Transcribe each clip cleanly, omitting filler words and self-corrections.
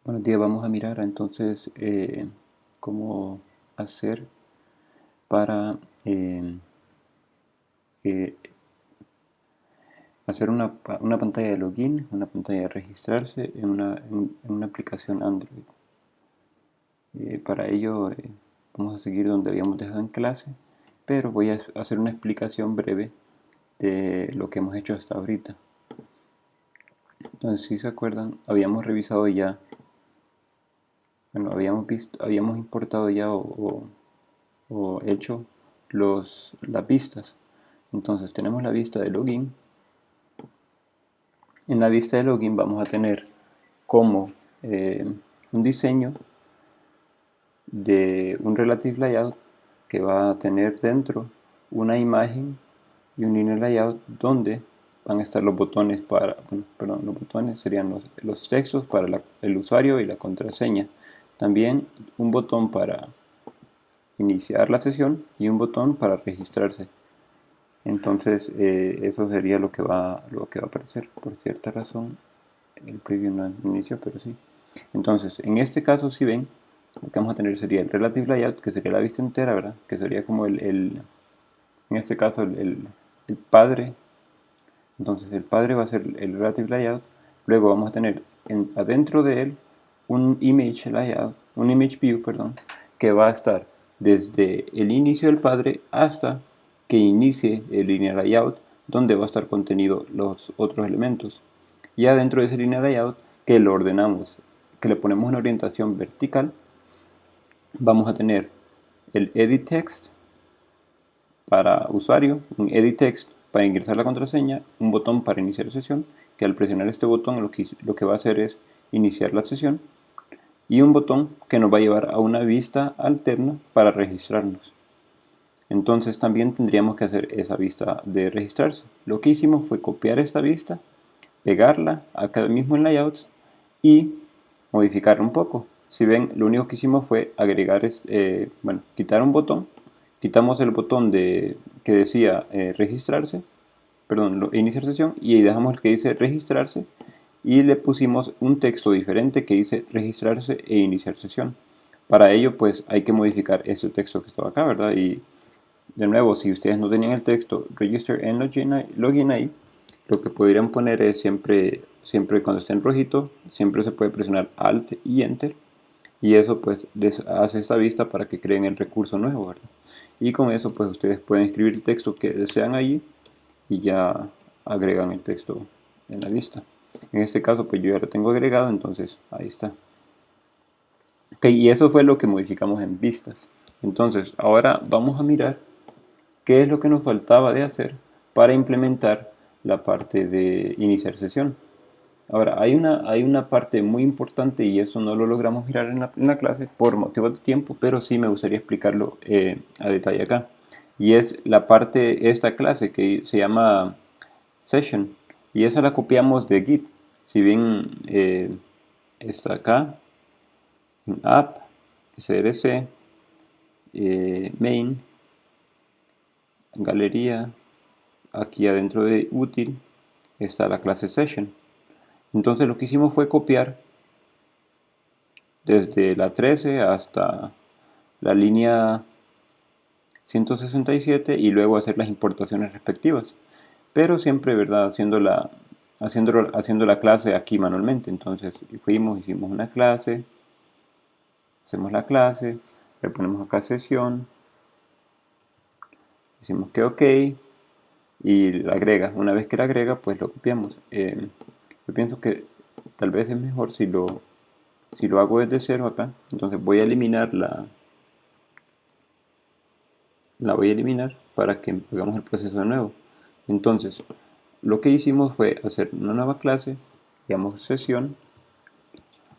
Buenos días, vamos a mirar entonces cómo hacer para eh, hacer una pantalla de login, una pantalla de registrarse en una aplicación Android. Para ello vamos a seguir donde habíamos dejado en clase, pero voy a hacer una explicación breve de lo que hemos hecho hasta ahorita. Entonces, si se acuerdan, habíamos revisado ya, bueno, habíamos importado ya o hecho las vistas. Entonces tenemos la vista de login. En la vista de login vamos a tener como un diseño de un relative layout que va a tener dentro una imagen y un inner layout donde van a estar los botones para, bueno, perdón, los botones serían los textos para el usuario y la contraseña. También un botón para iniciar la sesión y un botón para registrarse. Entonces eso sería lo que va a aparecer. Por cierta razón el preview no inició, pero sí. Entonces en este caso, si ven, lo que vamos a tener sería el relative layout, que sería la vista entera, ¿verdad? Que sería como en este caso el padre. Entonces el padre va a ser el relative layout. Luego vamos a tener adentro de él un image layout, un image view, perdón, que va a estar desde el inicio del padre hasta que inicie el linear layout, donde va a estar contenido los otros elementos. Y adentro de ese linear layout, que lo ordenamos, que le ponemos una orientación vertical, vamos a tener el edit text para usuario, un edit text para ingresar la contraseña, un botón para iniciar sesión, que al presionar este botón lo que va a hacer es iniciar la sesión, y un botón que nos va a llevar a una vista alterna para registrarnos. Entonces también tendríamos que hacer esa vista de registrarse. Lo que hicimos fue copiar esta vista, pegarla acá mismo en layouts y modificarla un poco. Si ven, lo único que hicimos fue agregar, quitar un botón. Quitamos el botón que decía registrarse, perdón, iniciar sesión, y dejamos el que dice registrarse, y le pusimos un texto diferente que dice registrarse e iniciar sesión. Para ello pues hay que modificar ese texto que estaba acá, ¿verdad? Y de nuevo, si ustedes no tenían el texto register and login ahí, lo que podrían poner es siempre cuando esté en rojito, siempre se puede presionar Alt y Enter, y eso pues les hace esta vista para que creen el recurso nuevo, ¿verdad? Y con eso pues ustedes pueden escribir el texto que desean allí y ya agregan el texto en la vista. En este caso pues yo ya lo tengo agregado, entonces ahí está. Ok, y eso fue lo que modificamos en vistas. Entonces ahora vamos a mirar qué es lo que nos faltaba de hacer para implementar la parte de iniciar sesión. Ahora, hay una parte muy importante y eso no lo logramos mirar en la clase por motivos de tiempo, pero sí me gustaría explicarlo a detalle acá. Y es la parte, esta clase que se llama Session, y esa la copiamos de Git. Si bien está acá, en App, src, Main, Galería, aquí adentro de útil está la clase Session. Entonces lo que hicimos fue copiar desde la 13 hasta la línea 167 y luego hacer las importaciones respectivas. Pero siempre, ¿verdad? Haciendo la clase aquí manualmente. Entonces hicimos una clase, hacemos la clase, le ponemos acá sesión, decimos que ok y la agrega. Una vez que la agrega, pues lo copiamos. Yo pienso que tal vez es mejor si lo hago desde cero acá. Entonces voy a eliminar la voy a eliminar para que hagamos el proceso de nuevo. Entonces, lo que hicimos fue hacer una nueva clase, digamos sesión.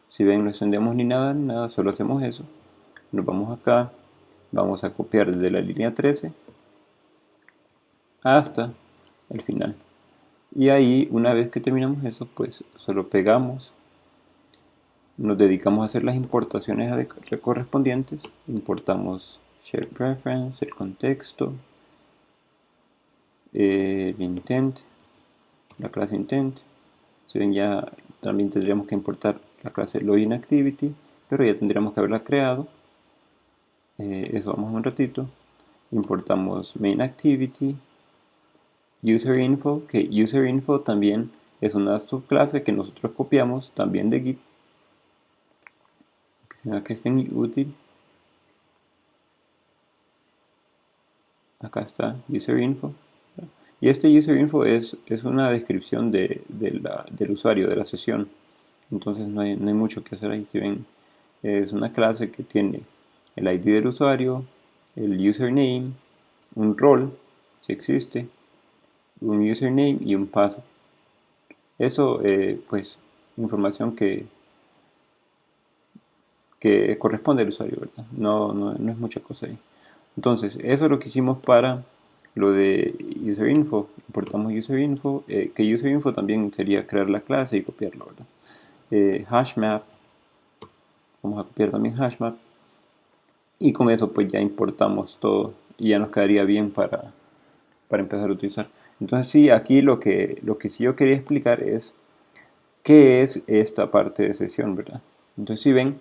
Si ven, no extendemos ni nada, solo hacemos eso. Nos vamos acá, vamos a copiar desde la línea 13 hasta el final. Y ahí, una vez que terminamos eso, pues solo pegamos, nos dedicamos a hacer las importaciones correspondientes. Importamos shared reference, el contexto, el intent, la clase intent. Si ven, ya también tendríamos que importar la clase login activity, pero ya tendríamos que haberla creado. Eso vamos un ratito. Importamos main activity, user info, que user info también es una subclase que nosotros copiamos también de Git, que esté en útil. Acá está user info, y este user info es una descripción del usuario, de la sesión. Entonces no hay mucho que hacer ahí. Si ven, es una clase que tiene el ID del usuario, el username, un rol, si existe, un username y un password. Eso, pues, información que corresponde al usuario, ¿verdad? No es mucha cosa ahí. Entonces, eso es lo que hicimos para lo de userinfo. Importamos userinfo, que userinfo también sería crear la clase y copiarlo, ¿verdad? Hashmap, vamos a copiar también hashmap, y con eso pues ya importamos todo y ya nos quedaría bien para empezar a utilizar. Entonces sí, aquí lo que sí yo quería explicar es qué es esta parte de sesión, ¿verdad? Entonces si ven,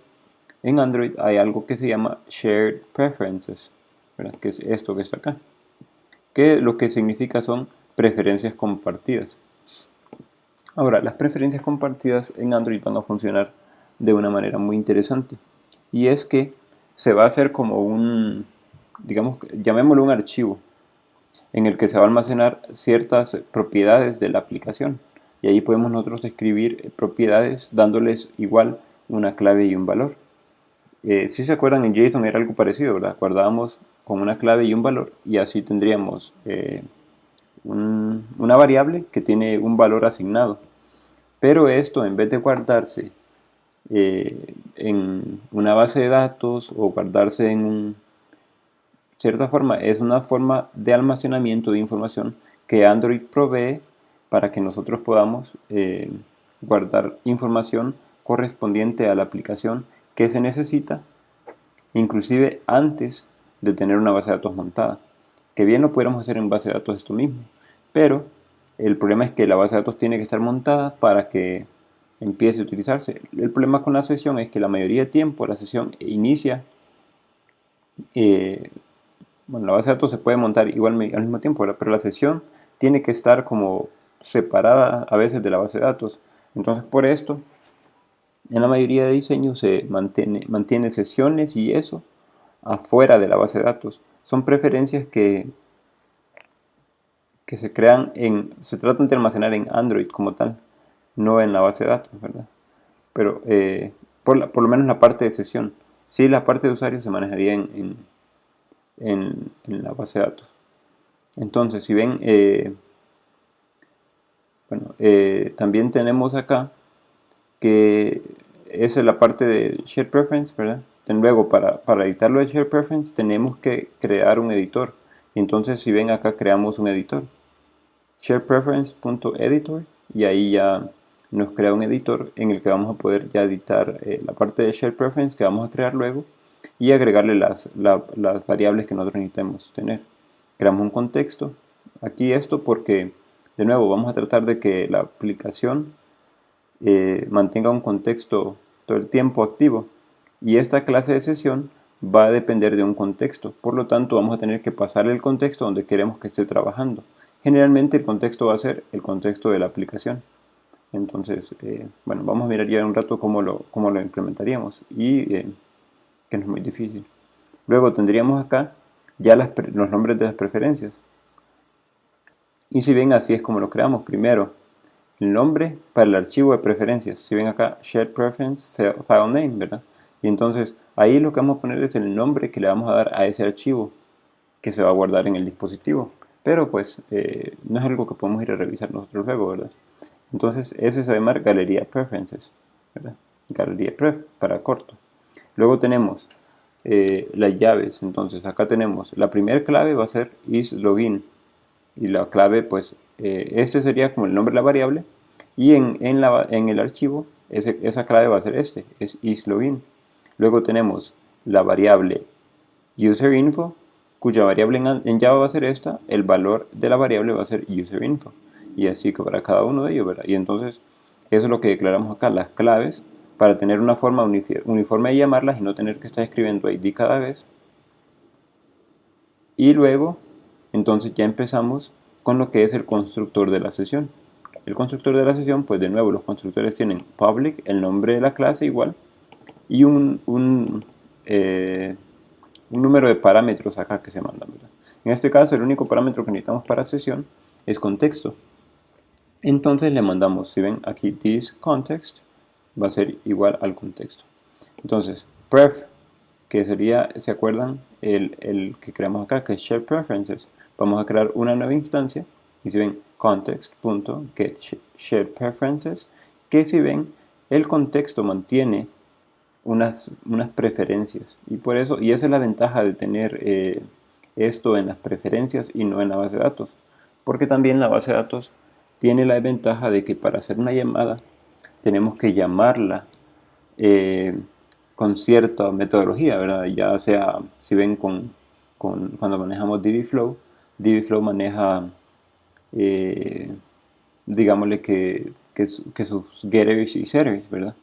en Android hay algo que se llama Shared Preferences, ¿verdad? Que es esto que está acá, que lo que significa son preferencias compartidas. Ahora, las preferencias compartidas en Android van a funcionar de una manera muy interesante, y es que se va a hacer como un, digamos, llamémoslo un archivo, en el que se va a almacenar ciertas propiedades de la aplicación, y ahí podemos nosotros escribir propiedades dándoles igual una clave y un valor. Si se acuerdan, en JSON era algo parecido, ¿verdad? Guardábamos con una clave y un valor, y así tendríamos una variable que tiene un valor asignado. Pero esto, en vez de guardarse en una base de datos o guardarse en cierta forma, es una forma de almacenamiento de información que Android provee para que nosotros podamos guardar información correspondiente a la aplicación que se necesita, inclusive antes de tener una base de datos montada. Que bien lo pudiéramos hacer en base de datos esto mismo, pero el problema es que la base de datos tiene que estar montada para que empiece a utilizarse. El problema con la sesión es que la mayoría de tiempo la sesión inicia, bueno, la base de datos se puede montar igual al mismo tiempo, ¿verdad? Pero la sesión tiene que estar como separada a veces de la base de datos. Entonces por esto, en la mayoría de diseños se mantiene sesiones y eso afuera de la base de datos. Son preferencias que se crean se tratan de almacenar en Android como tal, no en la base de datos, ¿verdad? Pero por lo menos la parte de sesión. Sí, la parte de usuario se manejaría en la base de datos. Entonces, si ven, bueno, también tenemos acá que esa es la parte de Share Preference, ¿verdad? Luego, para editarlo de Share Preference, tenemos que crear un editor. Entonces, si ven acá, creamos un editor. SharePreference.editor, y ahí ya nos crea un editor en el que vamos a poder ya editar la parte de Share Preference que vamos a crear luego y agregarle las variables que nosotros necesitemos tener. Creamos un contexto. Aquí esto porque, de nuevo, vamos a tratar de que la aplicación mantenga un contexto todo el tiempo activo, y esta clase de sesión va a depender de un contexto. Por lo tanto, vamos a tener que pasarle el contexto donde queremos que esté trabajando. Generalmente el contexto va a ser el contexto de la aplicación. Entonces, bueno, vamos a mirar ya un rato cómo lo implementaríamos, y que no es muy difícil. Luego tendríamos acá ya los nombres de las preferencias. Y si ven, así es como lo creamos. Primero, el nombre para el archivo de preferencias. Si ven acá, Shared Preference File Name, ¿verdad? Y entonces ahí lo que vamos a poner es el nombre que le vamos a dar a ese archivo que se va a guardar en el dispositivo. Pero pues no es algo que podemos ir a revisar nosotros luego, ¿verdad? Entonces ese se va a llamar Galería Preferences, ¿verdad? Galería Pref para corto. Luego tenemos las llaves. Entonces acá tenemos la primera clave va a ser isLogin, y la clave pues este sería como el nombre de la variable, y en el archivo esa clave va a ser es isLogin. Luego tenemos la variable userinfo, cuya variable en Java va a ser esta, el valor de la variable va a ser userinfo, y así que para cada uno de ellos, ¿verdad? Y entonces eso es lo que declaramos acá, las claves para tener una forma uniforme de llamarlas y no tener que estar escribiendo ID cada vez. Y luego, entonces ya empezamos con lo que es el constructor de la sesión. El constructor de la sesión, pues de nuevo, los constructores tienen public, el nombre de la clase igual, y un número de parámetros acá que se mandan, ¿verdad? En este caso, el único parámetro que necesitamos para sesión es contexto. Entonces le mandamos, si ven aquí, this context va a ser igual al contexto. Entonces, pref, que sería, ¿se acuerdan? El que creamos acá, que es shared preferences. Vamos a crear una nueva instancia y si ven context.getSharedPreferences, que si ven, el contexto mantiene unas preferencias y por eso, y esa es la ventaja de tener esto en las preferencias y no en la base de datos, porque también la base de datos tiene la ventaja de que para hacer una llamada tenemos que llamarla con cierta metodología, ¿verdad? Ya sea, si ven cuando manejamos Dbflow, Dbflow maneja, digámosle que sus getters y setters, ¿verdad?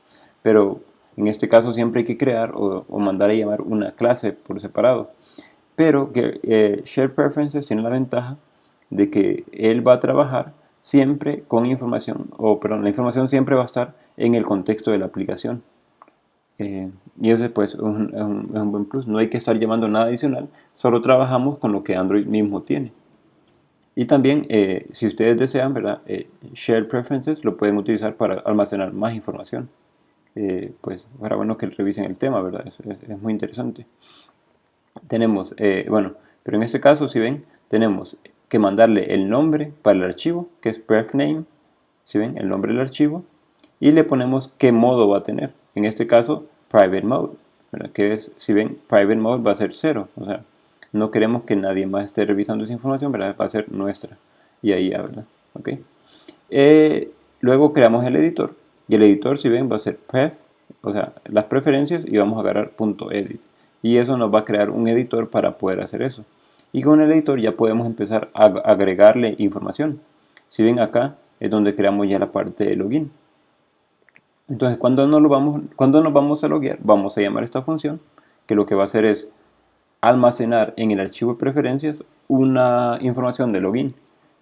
Pero en este caso siempre hay que crear o mandar a llamar una clase por separado. Pero Shared Preferences tiene la ventaja de que él va a trabajar siempre con información, la información siempre va a estar en el contexto de la aplicación. Y ese pues es un buen plus. No hay que estar llamando nada adicional, solo trabajamos con lo que Android mismo tiene. Y también, si ustedes desean, ¿verdad? Shared Preferences lo pueden utilizar para almacenar más información. Pues era bueno que revisen el tema, ¿verdad? Es muy interesante. Tenemos, bueno, pero en este caso, si ven, tenemos que mandarle el nombre para el archivo, que es prefName, si ven, el nombre del archivo, y le ponemos qué modo va a tener. En este caso, Private Mode, ¿verdad? Que es, si ven, Private Mode va a ser 0, o sea, no queremos que nadie más esté revisando esa información, ¿verdad? Va a ser nuestra, y ahí ya, ¿verdad? ¿Ok? Luego creamos el editor, y el editor, si ven, va a ser pref, o sea, las preferencias, y vamos a agarrar .edit, y eso nos va a crear un editor para poder hacer eso. Y con el editor ya podemos empezar a agregarle información. Si ven acá, es donde creamos ya la parte de login. Entonces, cuando nos vamos a loguear, vamos a llamar esta función, que lo que va a hacer es almacenar en el archivo de preferencias una información de login,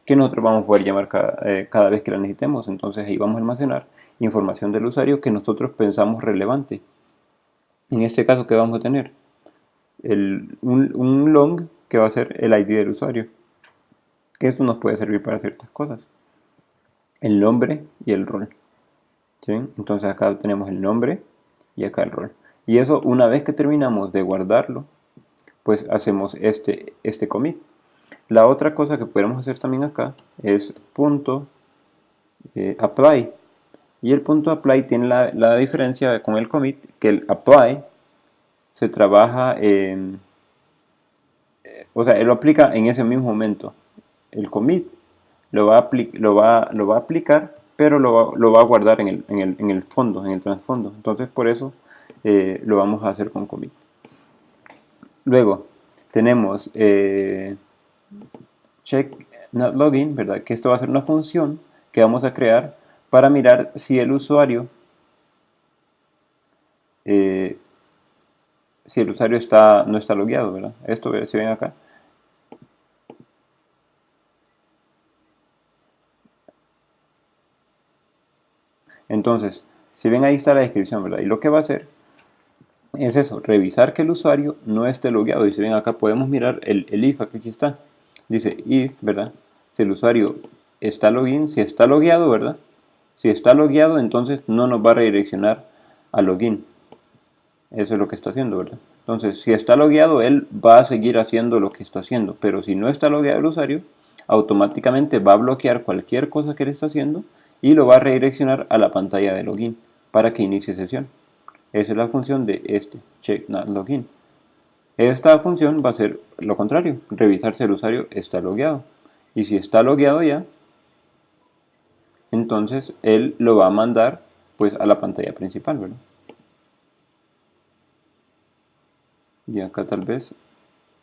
que nosotros vamos a poder llamar cada vez que la necesitemos. Entonces ahí vamos a almacenar información del usuario que nosotros pensamos relevante. En este caso, ¿qué vamos a tener? Un long que va a ser el ID del usuario, que esto nos puede servir para ciertas cosas. El nombre y el rol. ¿Sí? Entonces acá tenemos el nombre y acá el rol. Y eso, una vez que terminamos de guardarlo, pues hacemos este commit. La otra cosa que podemos hacer también acá es .apply. Y el .apply tiene la diferencia con el commit, que el apply se trabaja o sea, él lo aplica en ese mismo momento. El commit lo va a aplicar, pero lo va a guardar en el fondo, en el trasfondo. Entonces, por eso lo vamos a hacer con commit. Luego, tenemos check not login, ¿verdad? Que esto va a ser una función que vamos a crear para mirar si el usuario no está logueado, ¿verdad? Esto, si ven acá, entonces, si ven ahí está la descripción, ¿verdad? Y lo que va a hacer es eso, revisar que el usuario no esté logueado. Y si ven acá podemos mirar el if, aquí está. Dice if, ¿verdad? Si el usuario está login, si está logueado, ¿verdad? Si está logueado, entonces no nos va a redireccionar a login. Eso es lo que está haciendo, ¿verdad? Entonces, si está logueado, él va a seguir haciendo lo que está haciendo. Pero si no está logueado el usuario, automáticamente va a bloquear cualquier cosa que él está haciendo y lo va a redireccionar a la pantalla de login para que inicie sesión. Esa es la función de check not login. Esta función va a ser lo contrario, revisar si el usuario está logueado. Y si está logueado ya, entonces él lo va a mandar pues a la pantalla principal, ¿verdad? Y acá tal vez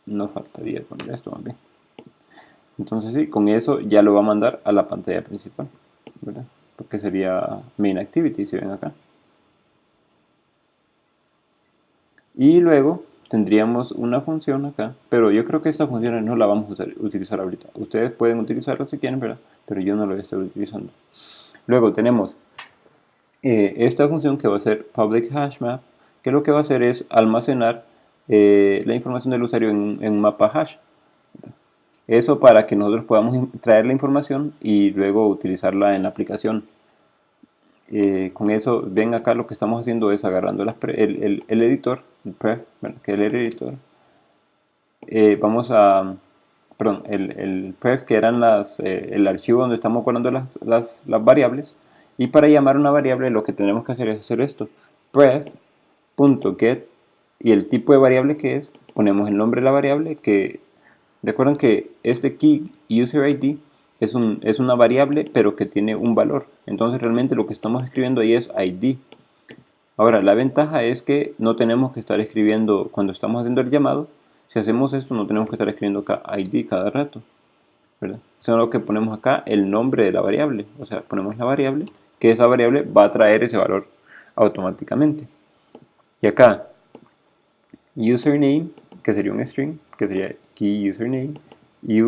no faltaría poner esto también. Entonces sí, con eso ya lo va a mandar a la pantalla principal, ¿verdad? Porque sería main activity, si ven acá. Y luego tendríamos una función acá, pero yo creo que esta función no la vamos a utilizar ahorita. Ustedes pueden utilizarla si quieren, ¿verdad? Pero yo no la estoy utilizando. Luego tenemos esta función que va a ser public hash map, que lo que va a hacer es almacenar la información del usuario en un mapa hash. Eso para que nosotros podamos traer la información y luego utilizarla en la aplicación. Con eso, ven acá lo que estamos haciendo es agarrando el editor, el pref, bueno, que es el editor. Vamos a, perdón, el pref que eran el archivo donde estamos guardando las variables. Y para llamar una variable lo que tenemos que hacer es hacer esto, pref.get, y el tipo de variable que es, ponemos el nombre de la variable, que recuerden que este key user ID es una variable pero que tiene un valor. Entonces realmente lo que estamos escribiendo ahí es ID. Ahora la ventaja es que no tenemos que estar escribiendo cuando estamos haciendo el llamado. Si hacemos esto no tenemos que estar escribiendo acá ID cada rato, ¿verdad? Sino que ponemos acá el nombre de la variable. O sea, ponemos la variable, que esa variable va a traer ese valor automáticamente. Y acá username, que sería un string, que sería key username, y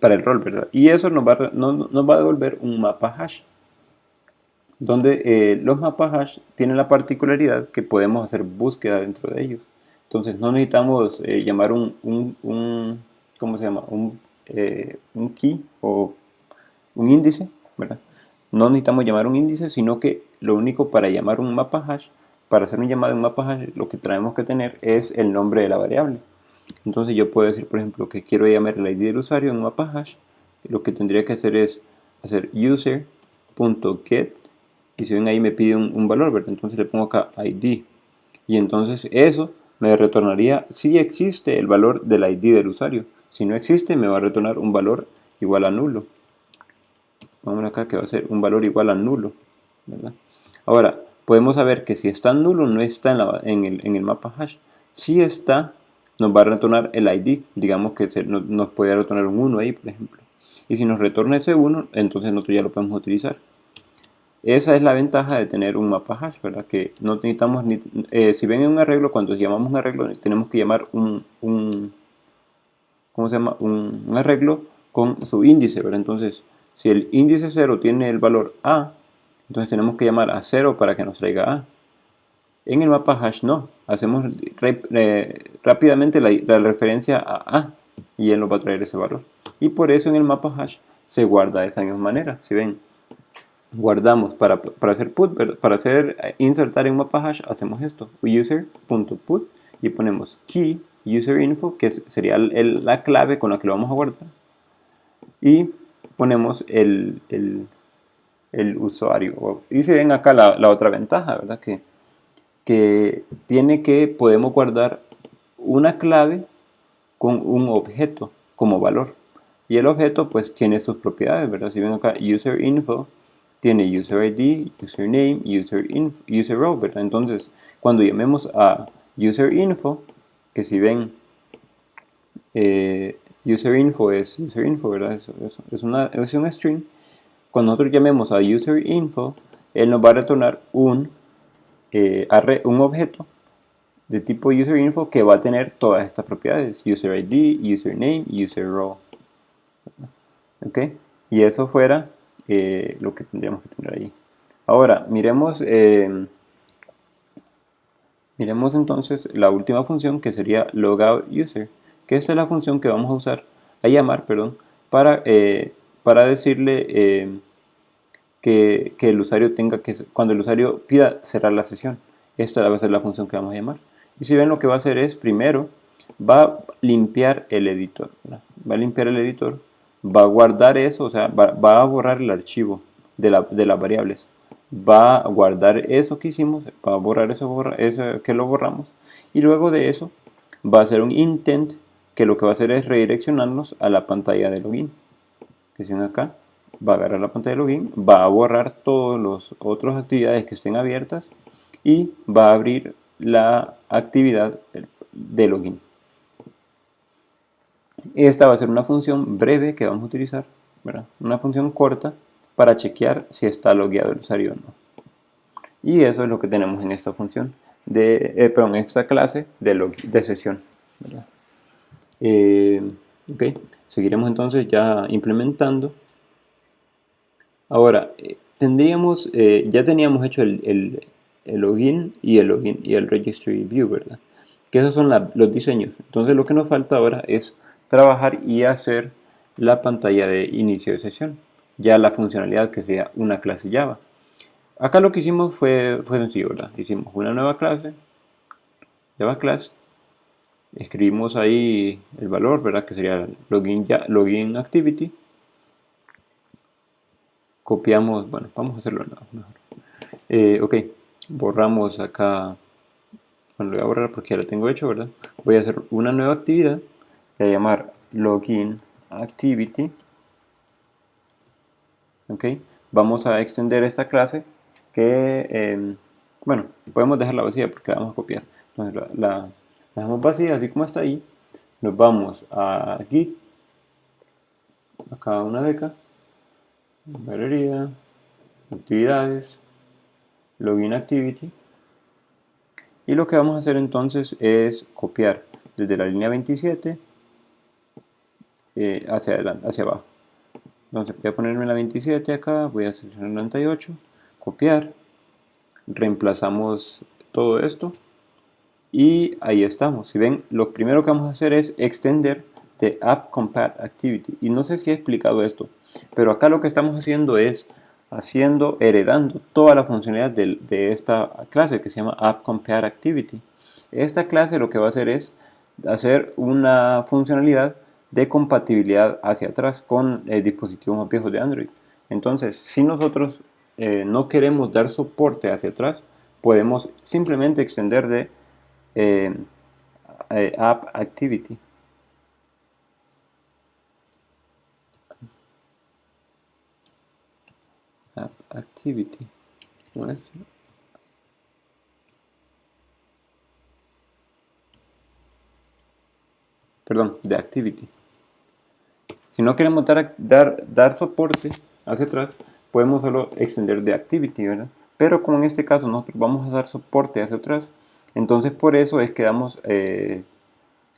para el rol, ¿verdad? Y eso nos va a devolver un mapa hash, donde los mapas hash tienen la particularidad que podemos hacer búsqueda dentro de ellos. Entonces no necesitamos llamar ¿cómo se llama? Un key o un índice, ¿verdad? No necesitamos llamar un índice, sino que lo único para llamar un mapa hash, para hacer un llamado en un mapa hash, lo que tenemos que tener es el nombre de la variable. Entonces yo puedo decir, por ejemplo, que quiero llamar el ID del usuario en un mapa hash. Lo que tendría que hacer es hacer user.get, y si ven ahí me pide un valor, ¿verdad? Entonces le pongo acá ID, y entonces eso me retornaría si existe el valor del ID del usuario. Si no existe, me va a retornar un valor igual a nulo. Vamos acá que va a ser un valor igual a nulo, ¿verdad? Ahora, podemos saber que si está nulo no está en el mapa hash. Si está, nos va a retornar el ID. Digamos que nos puede retornar un 1 ahí, por ejemplo. Y si nos retorna ese 1, entonces nosotros ya lo podemos utilizar. Esa es la ventaja de tener un mapa hash, ¿verdad? Que no necesitamos si ven en un arreglo, cuando llamamos un arreglo, tenemos que llamar ¿cómo se llama? Un arreglo con su índice, ¿verdad? Entonces, si el índice 0 tiene el valor A, entonces tenemos que llamar a 0 para que nos traiga A. En el mapa hash no, hacemos rápidamente la referencia a A y él nos va a traer ese valor. Y por eso en el mapa hash se guarda de esa misma manera. Si ven, guardamos para hacer put, para hacer insertar en mapa hash, hacemos esto, user.put, y ponemos key userinfo, que sería la clave con la que lo vamos a guardar, y ponemos el usuario. Y si ven acá la otra ventaja, ¿verdad? Que tiene que podemos guardar una clave con un objeto como valor. Y el objeto pues tiene sus propiedades, ¿verdad? Si ven acá, userinfo tiene user ID, username, user role, ¿verdad? Entonces, cuando llamemos a userinfo, que si ven, userinfo es userinfo, ¿verdad? Es un string. Cuando nosotros llamemos a userinfo, él nos va a retornar un objeto de tipo userinfo que va a tener todas estas propiedades: user ID, username, user role. ¿Ok? Y eso fuera lo que tendríamos que tener ahí. Ahora, miremos entonces la última función, que sería logoutUser, que esta es la función que vamos a usar, a llamar, perdón, para decirle que el usuario cuando el usuario pida cerrar la sesión. Esta va a ser la función que vamos a llamar. Y si ven, lo que va a hacer es, primero, va a limpiar el editor, ¿verdad? Va a limpiar el editor, va a guardar eso, o sea, va a borrar el archivo de las variables. Va a guardar eso que hicimos, va a borrar eso que lo borramos. Y luego de eso, va a hacer un intent, que lo que va a hacer es redireccionarnos a la pantalla de login. Que si ven acá, va a agarrar la pantalla de login, va a borrar todas las otras actividades que estén abiertas y va a abrir la actividad de login. Esta va a ser una función breve que vamos a utilizar, ¿verdad? Una función corta para chequear si está logueado el usuario o no. Y eso es lo que tenemos en esta función. esta clase de sesión, ¿verdad? Ok, seguiremos entonces ya implementando. Ahora, ya teníamos hecho el login y el registry view, ¿verdad? Que esos son los diseños. Entonces lo que nos falta ahora es trabajar y hacer la pantalla de inicio de sesión. Ya la funcionalidad que sería una clase Java. Acá lo que hicimos fue sencillo, ¿verdad? Hicimos una nueva clase, Java Class. Escribimos ahí el valor, ¿verdad? Que sería login activity. Copiamos, bueno, vamos a hacerlo mejor. Ok, borramos acá, bueno, lo voy a borrar porque ya lo tengo hecho, ¿verdad? Voy a hacer una nueva actividad, voy a llamar login activity. Ok, vamos a extender esta clase que, bueno, podemos dejarla vacía porque la vamos a copiar. Entonces la dejamos vacía así como está ahí. Nos vamos a Git, acá una beca, galería, actividades, login activity. Y lo que vamos a hacer entonces es copiar desde la línea 27 hacia adelante, hacia abajo. Entonces voy a ponerme la 27 acá, voy a seleccionar 98, copiar, reemplazamos todo esto y ahí estamos. Si ven, lo primero que vamos a hacer es extender de app compat activity. Y no sé si he explicado esto, pero acá lo que estamos haciendo es heredando toda la funcionalidad de esta clase que se llama app compare activity. Esta clase lo que va a hacer es hacer una funcionalidad de compatibilidad hacia atrás con dispositivos más viejos de Android. Entonces, si nosotros no queremos dar soporte hacia atrás, podemos simplemente extender de eh, app activity. App activity. ¿No es? Perdón, de activity. Si no queremos dar soporte hacia atrás, podemos solo extender de activity, ¿verdad? Pero como en este caso nosotros vamos a dar soporte hacia atrás, entonces por eso es que damos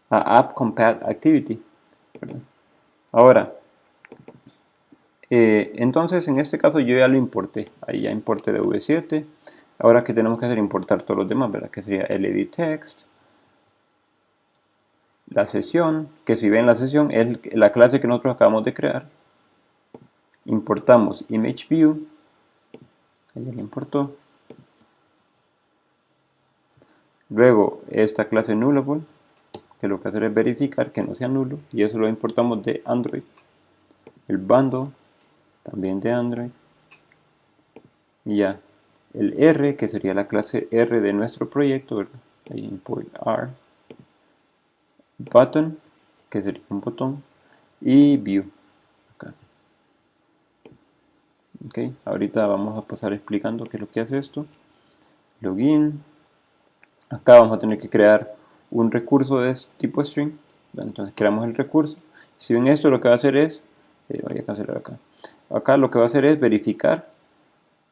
a app compat activity, ¿verdad? Ahora, entonces en este caso yo ya lo importé, ahí ya importé de V7. Ahora que tenemos que hacer, importar todos los demás, ¿verdad? Que sería el edit text, la sesión, que si ven la sesión es la clase que nosotros acabamos de crear. Importamos ImageView, ahí ya lo importó. Luego esta clase nullable, que lo que hace es verificar que no sea nulo, y eso lo importamos de Android. El bundle, también de Android. Y ya, el R, que sería la clase R de nuestro proyecto, ¿verdad? Ahí import R. Button, que sería un botón. Y view. Acá. Ok, ahorita vamos a pasar explicando qué es lo que hace esto. Login. Acá vamos a tener que crear un recurso de tipo string. Entonces creamos el recurso. Si ven esto, lo que va a hacer es, voy a cancelar acá. Acá lo que va a hacer es verificar.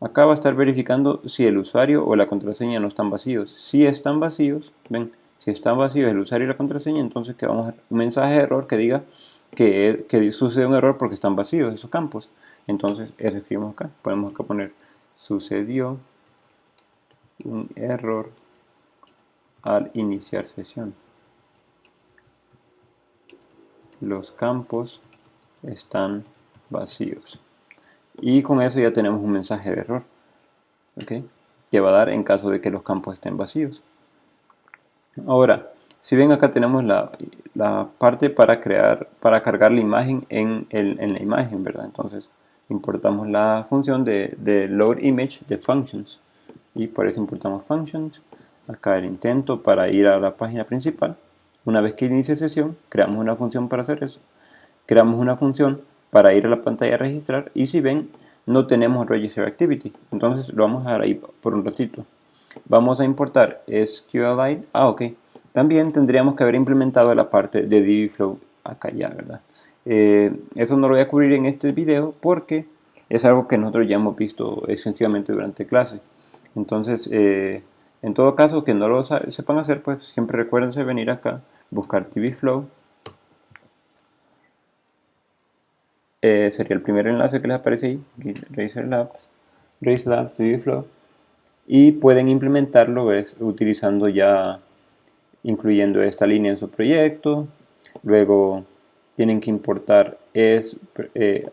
Acá va a estar verificando si el usuario o la contraseña no están vacíos. Si están vacíos, ven, si están vacíos el usuario y la contraseña, entonces que vamos a un mensaje de error que diga que sucede un error porque están vacíos esos campos. Entonces eso escribimos acá. Podemos acá poner sucedió un error al iniciar sesión. Los campos están vacíos. Y con eso ya tenemos un mensaje de error, ¿okay? Que va a dar en caso de que los campos estén vacíos. Ahora, si ven acá tenemos la parte para cargar la imagen en la imagen, ¿verdad? Entonces importamos la función de load image de functions, y por eso importamos functions. Acá el intento para ir a la página principal. Una vez que inicie sesión, creamos una función para hacer eso. Creamos una función para ir a la pantalla a registrar, y si ven, no tenemos register activity. Entonces lo vamos a dejar ahí por un ratito. Vamos a importar SQLite. Ok. También tendríamos que haber implementado la parte de dbflow acá ya, ¿verdad? Eso no lo voy a cubrir en este video porque es algo que nosotros ya hemos visto extensivamente durante clase. Entonces, En todo caso, que no lo sepan hacer, pues siempre recuérdense venir acá, buscar dbflow. Sería el primer enlace que les aparece ahí, Razer Labs dbflow. Y pueden implementarlo utilizando ya, incluyendo esta línea en su proyecto. Luego tienen que importar,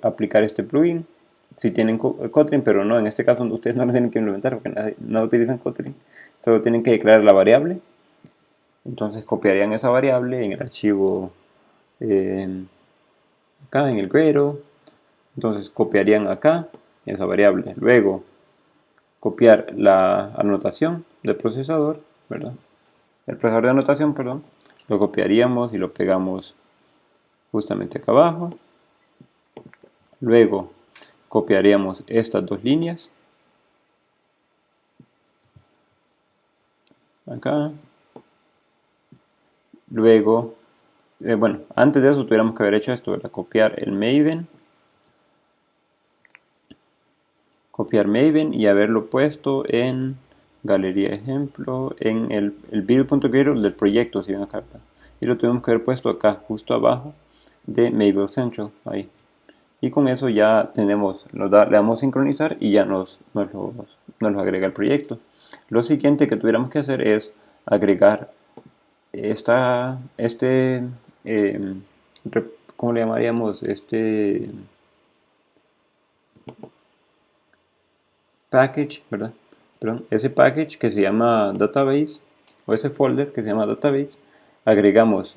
aplicar este plugin. Si tienen Kotlin, pero no, en este caso ustedes no lo tienen que implementar porque no utilizan Kotlin. Solo tienen que declarar la variable. Entonces copiarían esa variable en el archivo acá en el Gradle. Entonces copiarían acá esa variable. Luego copiar la anotación del procesador, ¿verdad? El procesador de anotación, perdón. Lo copiaríamos y lo pegamos justamente acá abajo. Luego copiaríamos estas dos líneas. Acá. Luego, bueno, antes de eso tuviéramos que haber hecho esto, ¿verdad? Copiar Maven y haberlo puesto en galería ejemplo, en el build.gradle del proyecto, si ven acá, y lo tuvimos que haber puesto acá, justo abajo de Maven Central, ahí. Y con eso ya tenemos, le damos sincronizar y ya nos lo agrega el proyecto. Lo siguiente que tuviéramos que hacer es agregar eh, ¿cómo le llamaríamos? Package, ¿verdad? Perdón, ese package que se llama database, o ese folder que se llama database, agregamos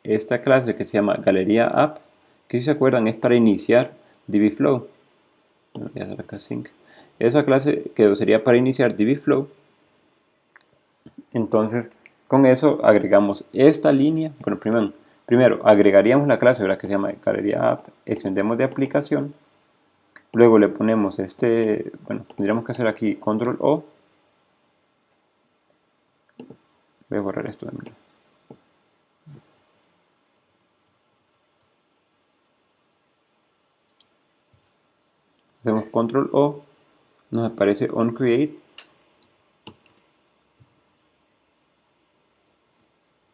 esta clase que se llama galería app, que si se acuerdan es para iniciar dbflow. Voy a hacer acá sync. Esa clase que sería para iniciar dbflow. Entonces, con eso agregamos esta línea. Bueno, primero agregaríamos la clase, ¿verdad? Que se llama galería app, extendemos de aplicación. Luego le ponemos bueno, tendríamos que hacer aquí control O. Voy a borrar esto de nuevo. Hacemos control O, nos aparece onCreate.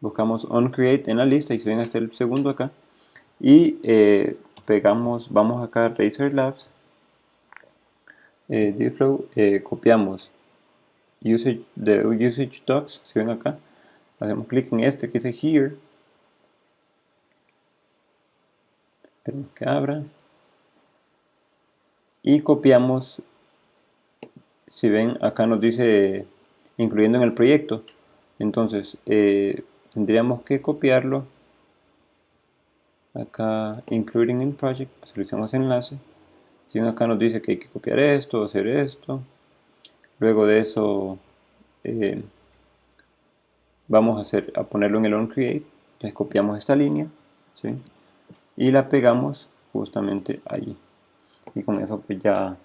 Buscamos onCreate en la lista y se ven hasta el segundo acá. Y vamos acá a Razer Labs, dbflow, copiamos de usage docs, si ven acá, hacemos clic en este que dice here, esperemos que abra, y copiamos, si ven acá nos dice incluyendo en el proyecto, entonces tendríamos que copiarlo acá, including in project, seleccionamos enlace, si ven acá nos dice que hay que copiar esto, hacer esto, luego de eso vamos a ponerlo en el onCreate, entonces copiamos esta línea, ¿sí? Y la pegamos justamente allí, y con eso pues ya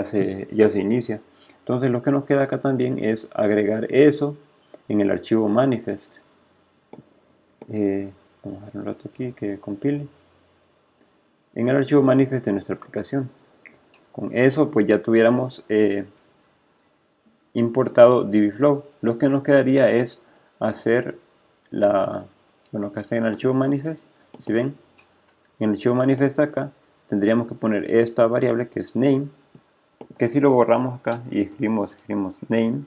se inicia. Entonces lo que nos queda acá también es agregar eso en el archivo manifest. Vamos a dar un rato aquí que compile. En el archivo manifest de nuestra aplicación. Con eso pues ya tuviéramos importado dbflow. Lo que nos quedaría es hacer bueno, acá está en el archivo manifest, si ven, en el archivo manifest acá tendríamos que poner esta variable que es name, que si lo borramos acá y escribimos name,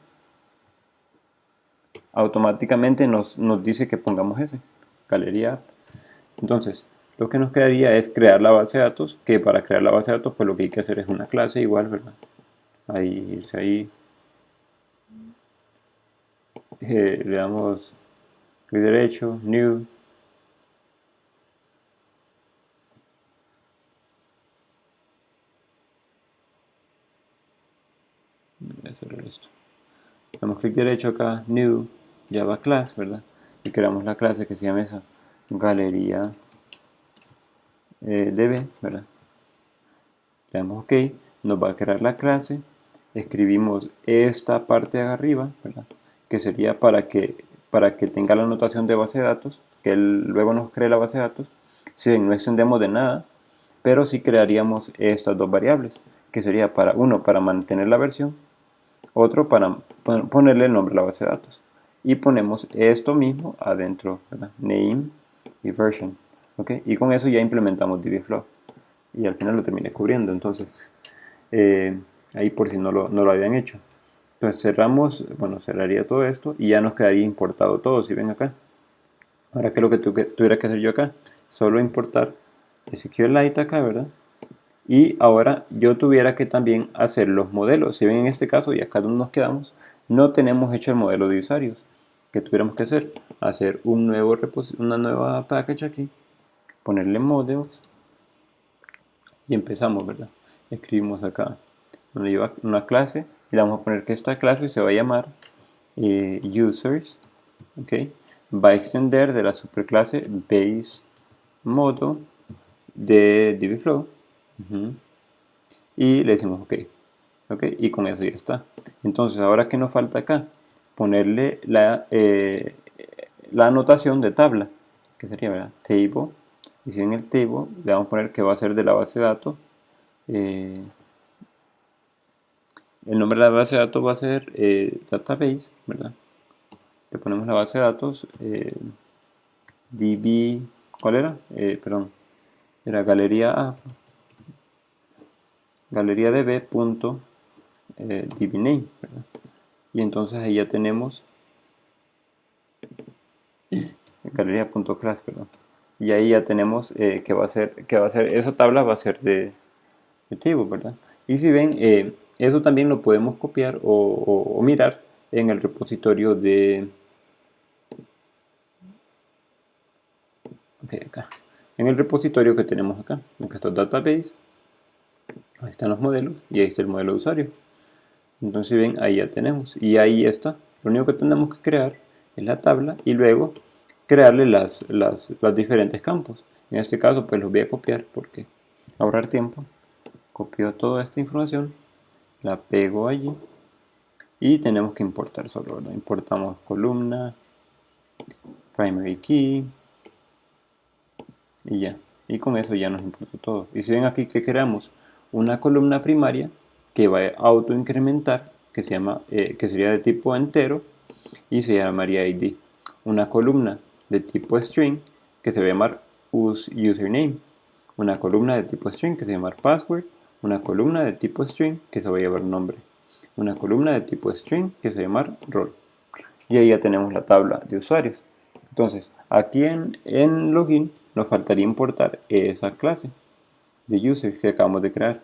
automáticamente nos dice que pongamos ese, galería. Entonces, lo que nos quedaría es crear la base de datos, que para crear la base de datos, pues lo que hay que hacer es una clase igual, ¿verdad? Ahí, le damos clic derecho, new, voy a cerrar esto. Damos clic derecho acá, new, java class, ¿verdad? Y creamos la clase que se llama esa, galería db, ¿verdad? Le damos OK, nos va a crear la clase, escribimos esta parte de arriba, ¿verdad? Que sería para que tenga la notación de base de datos, que él luego nos cree la base de datos. Si bien no extendemos de nada, pero sí crearíamos estas dos variables, que sería para mantener la versión, otro para ponerle el nombre a la base de datos. Y ponemos esto mismo adentro, ¿verdad? Name y version. ¿Okay? Y con eso ya implementamos Divisflow. Y al final lo terminé cubriendo. Entonces, ahí por si no lo habían hecho. Entonces cerramos, bueno, cerraría todo esto y ya nos quedaría importado todo, si ven acá. Ahora, ¿qué es lo que tuviera que hacer yo acá? Solo importar SQLite acá, ¿verdad? Y ahora yo tuviera que también hacer los modelos. Si ven en este caso, y acá donde nos quedamos, no tenemos hecho el modelo de usuarios. ¿Qué tuviéramos que hacer? Hacer una nueva package aquí, ponerle models y empezamos, ¿verdad? Escribimos acá donde lleva una clase y le vamos a poner que esta clase se va a llamar users, ¿ok? Va a extender de la superclase base model de Divisflow. Y le decimos OK. ¿Ok? Y con eso ya está. Entonces, ahora que nos falta acá, ponerle la anotación de tabla, que sería, ¿verdad? Table. Y si en el table le vamos a poner que va a ser de la base de datos. El nombre de la base de datos va a ser database, ¿verdad? Le ponemos la base de datos db, ¿cuál era? Perdón, era galería A, galería db.dbname, ¿verdad? Y entonces ahí ya tenemos galería.class, perdón. Y ahí ya tenemos que va a ser, esa tabla va a ser de table, ¿verdad? Y si ven, eso también lo podemos copiar o mirar en el repositorio de acá, en el repositorio que tenemos acá está el database, ahí están los modelos y ahí está el modelo de usuario. Entonces si ven, ahí ya tenemos y ahí está. Lo único que tenemos que crear es la tabla y luego crearle los diferentes campos. En este caso pues los voy a copiar porque ahorrar tiempo. Copio toda esta información, la pego allí y tenemos que importar solo, ¿verdad? Importamos columna, primary key y ya. Y con eso ya nos importa todo. Y si ven aquí que creamos una columna primaria que va a autoincrementar, que sería de tipo entero y se llamaría id. Una columna de tipo string que se va a llamar username. Una columna de tipo string que se va a llamar password. Una columna de tipo string que se va a llamar nombre. Una columna de tipo string que se va a llamar rol. Y ahí ya tenemos la tabla de usuarios. Entonces, aquí en login nos faltaría importar esa clase de users que acabamos de crear.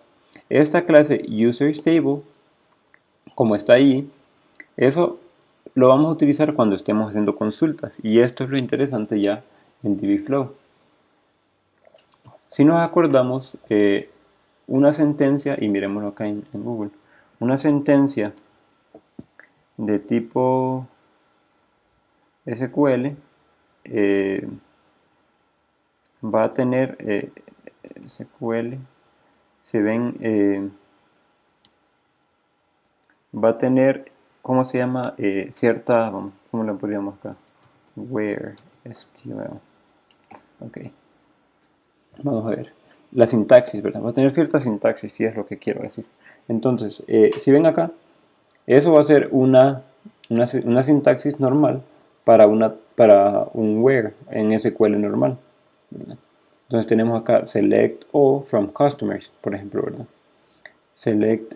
Esta clase userstable, como está ahí, eso lo vamos a utilizar cuando estemos haciendo consultas. Y esto es lo interesante ya en Divisflow. Si nos acordamos, una sentencia, y miremoslo acá en Google, una sentencia de tipo SQL va a tener SQL, se ven, va a tener, ¿cómo se llama? Cierta, ¿cómo le podríamos acá? Where SQL. Ok. Vamos a ver. La sintaxis, ¿verdad? Va a tener cierta sintaxis, si es lo que quiero decir. Entonces, si ven acá, eso va a ser una sintaxis normal para un where en SQL normal, ¿verdad? Entonces tenemos acá select all from customers, por ejemplo, ¿verdad? Select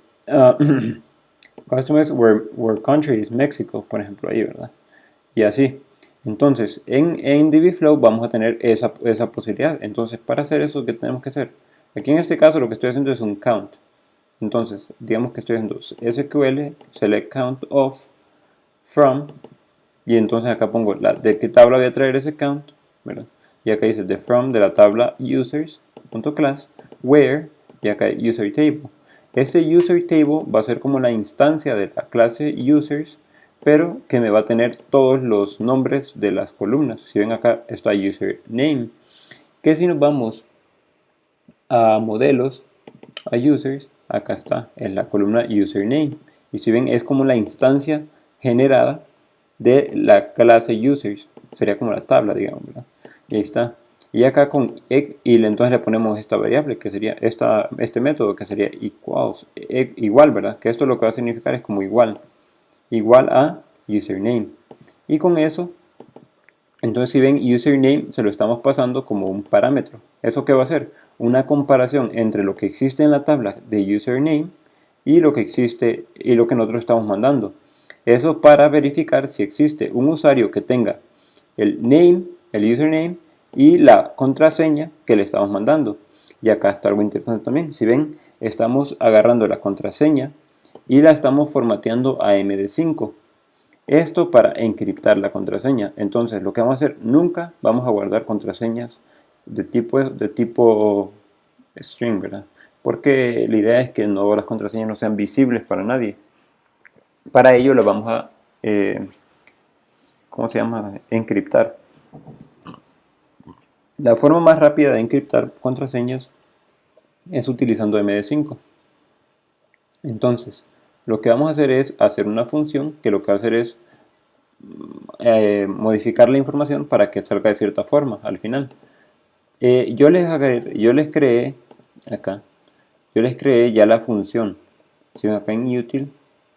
customers where country is Mexico, por ejemplo, ahí, ¿verdad? Y así. Entonces, en Divisflow vamos a tener esa posibilidad. Entonces, para hacer eso, ¿qué tenemos que hacer? Aquí en este caso lo que estoy haciendo es un count. Entonces, digamos que estoy haciendo SQL select count of from, y entonces acá pongo de qué tabla voy a traer ese count, ¿verdad? Y acá dice the from de la tabla users.class, where, y acá user table. Este user table va a ser como la instancia de la clase users, pero que me va a tener todos los nombres de las columnas. Si ven acá está username, que si nos vamos a modelos, a users, acá está en la columna username. Y si ven es como la instancia generada de la clase users, sería como la tabla, digamos, ¿verdad? Y ahí está. Y acá entonces le ponemos esta variable que sería este método que sería igual, ¿verdad? Que esto lo que va a significar es como igual a username. Y con eso, entonces si ven, username se lo estamos pasando como un parámetro. ¿Eso qué va a hacer? Una comparación entre lo que existe en la tabla de username y lo que existe y lo que nosotros estamos mandando. Eso para verificar si existe un usuario que tenga el name, el username y la contraseña que le estamos mandando. Y acá está algo interesante también. Si ven, estamos agarrando la contraseña y la estamos formateando a MD5. Esto para encriptar la contraseña. Entonces lo que vamos a hacer, nunca vamos a guardar contraseñas de tipo string, ¿verdad? Porque la idea es que las contraseñas no sean visibles para nadie. Para ello lo vamos a, ¿cómo se llama? Encriptar. La forma más rápida de encriptar contraseñas es utilizando MD5. Entonces, lo que vamos a hacer es hacer una función que lo que va a hacer es modificar la información para que salga de cierta forma al final. Yo les creé acá, yo les creé ya la función. Si ven acá en util,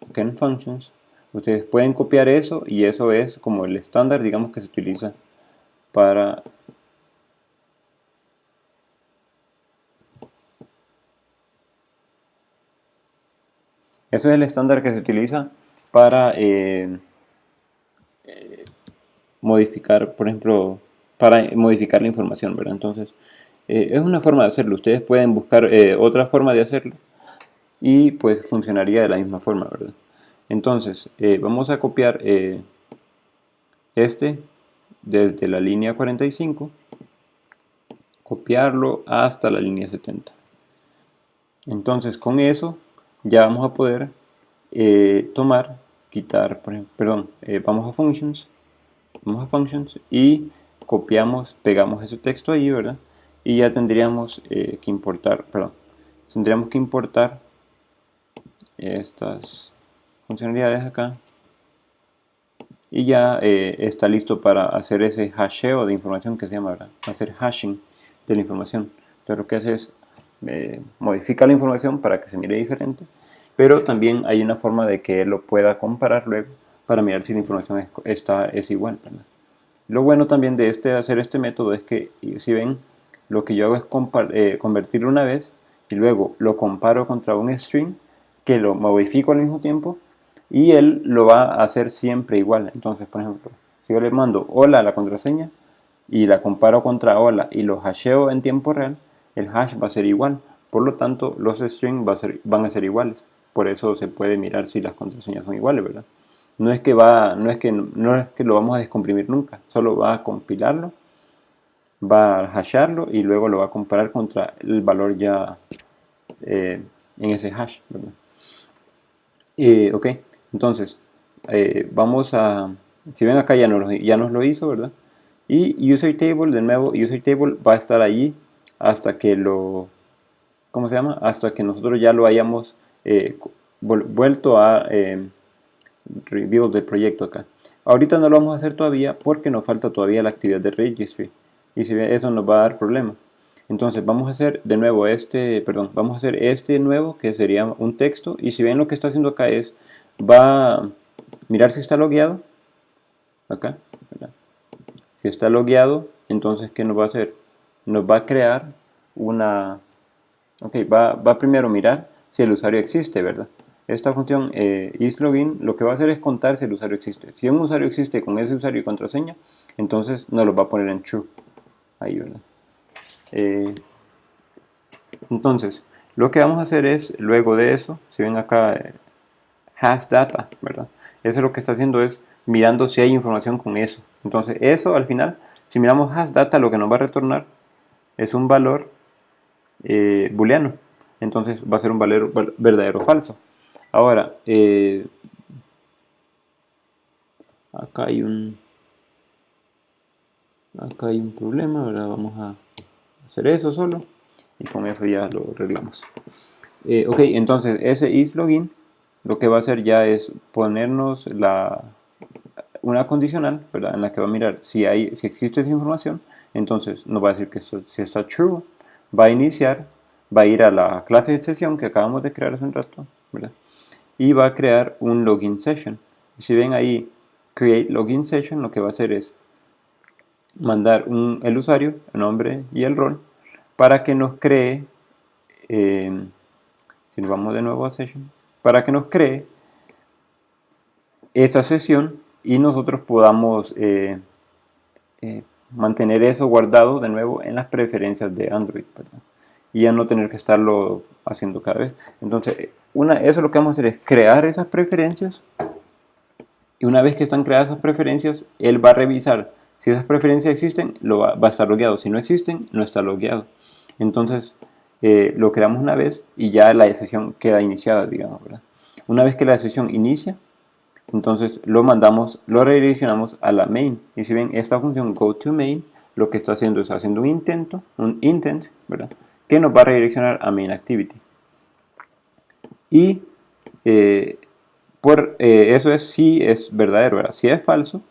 acá en functions, ustedes pueden copiar eso y eso es como el estándar, digamos, que se utiliza para eso es el estándar que se utiliza para modificar, por ejemplo, para modificar la información, ¿verdad? Entonces, es una forma de hacerlo. Ustedes pueden buscar otra forma de hacerlo y pues funcionaría de la misma forma, ¿verdad? Entonces, vamos a copiar este desde la línea 45, copiarlo hasta la línea 70. Entonces, con eso ya vamos a poder quitar, por ejemplo, perdón, vamos a functions y copiamos, pegamos ese texto ahí, ¿verdad? Y ya tendríamos que importar, estas funcionalidades acá y ya está listo para hacer ese hasheo de información que se llama, ¿verdad? Hacer hashing de la información. Entonces lo que hace es modifica la información para que se mire diferente, pero también hay una forma de que él lo pueda comparar luego para mirar si la información es igual, ¿verdad? Lo bueno también de hacer este método es que, si ven, lo que yo hago es convertirlo una vez y luego lo comparo contra un string que lo modifico al mismo tiempo y él lo va a hacer siempre igual. Entonces, por ejemplo, si yo le mando hola a la contraseña y la comparo contra hola y lo hasheo en tiempo real, el hash va a ser igual. Por lo tanto, los strings van a ser iguales. Por eso se puede mirar si las contraseñas son iguales, ¿verdad? No es que lo vamos a descomprimir nunca, solo va a compilarlo, va a hasharlo y luego lo va a comparar contra el valor ya en ese hash, ¿verdad? Ok, entonces si ven acá ya nos lo hizo, ¿verdad? Y userTable, de nuevo, userTable va a estar allí hasta que ¿cómo se llama? Hasta que nosotros ya lo hayamos vuelto a rebuild del proyecto acá. Ahorita no lo vamos a hacer todavía porque nos falta todavía la actividad de registry y si eso nos va a dar problema. Entonces vamos a hacer de nuevo vamos a hacer este nuevo que sería un texto y si ven lo que está haciendo acá va a mirar si está logueado acá, ¿verdad? Si está logueado, entonces ¿qué nos va a hacer? Nos va a crear va primero a mirar si el usuario existe, ¿verdad? Esta función isLogin lo que va a hacer es contar si el usuario existe. Si un usuario existe con ese usuario y contraseña, entonces nos lo va a poner en true. Ahí, ¿verdad? Entonces, lo que vamos a hacer es, luego de eso, si ven acá, has data, ¿verdad? Eso lo que está haciendo es mirando si hay información con eso. Entonces, eso al final, si miramos has data, lo que nos va a retornar es un valor booleano. Entonces va a ser un valor verdadero o falso. Ahora, acá hay un problema, ¿verdad? Vamos a hacer eso solo y con eso ya lo arreglamos. Ok, entonces ese isLogin lo que va a hacer ya es ponernos una condicional, ¿verdad? En la que va a mirar si existe esa información. Entonces nos va a decir que si está true, va a iniciar, va a ir a la clase de sesión que acabamos de crear hace un rato, ¿verdad? Y va a crear un login session. Y si ven ahí create login session, lo que va a hacer es mandar el usuario, el nombre y el rol para que nos cree, si nos vamos de nuevo a session, para que nos cree esa sesión y nosotros podamos mantener eso guardado de nuevo en las preferencias de Android, ¿verdad? Y ya no tener que estarlo haciendo cada vez. Entonces, eso lo que vamos a hacer es crear esas preferencias, y una vez que están creadas esas preferencias, él va a revisar si esas preferencias existen, va a estar logueado. Si no existen, no está logueado. Entonces, lo creamos una vez y ya la sesión queda iniciada, digamos, ¿verdad? Una vez que la sesión inicia, entonces lo redireccionamos a la main. Y si ven esta función goToMain, lo que está haciendo es haciendo un intent, ¿verdad? Que nos va a redireccionar a main activity. Y eso es si es verdadero, ¿verdad? Si es falso,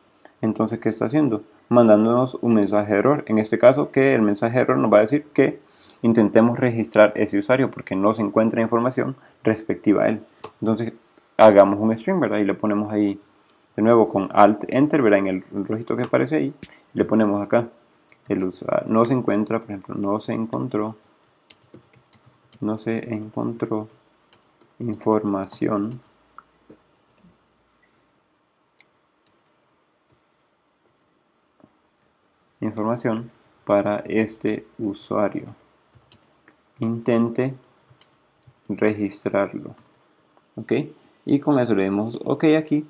entonces ¿qué está haciendo? Mandándonos un mensaje de error. En este caso, que el mensaje de error nos va a decir que intentemos registrar ese usuario porque no se encuentra información respectiva a él. Entonces hagamos un string, ¿verdad? Y le ponemos ahí de nuevo con Alt Enter, ¿verdad? En el rojito que aparece ahí, le ponemos acá el usuario no se encuentra, por ejemplo, no se encontró información para este usuario. Intente registrarlo. ¿Ok? Y con eso le damos OK aquí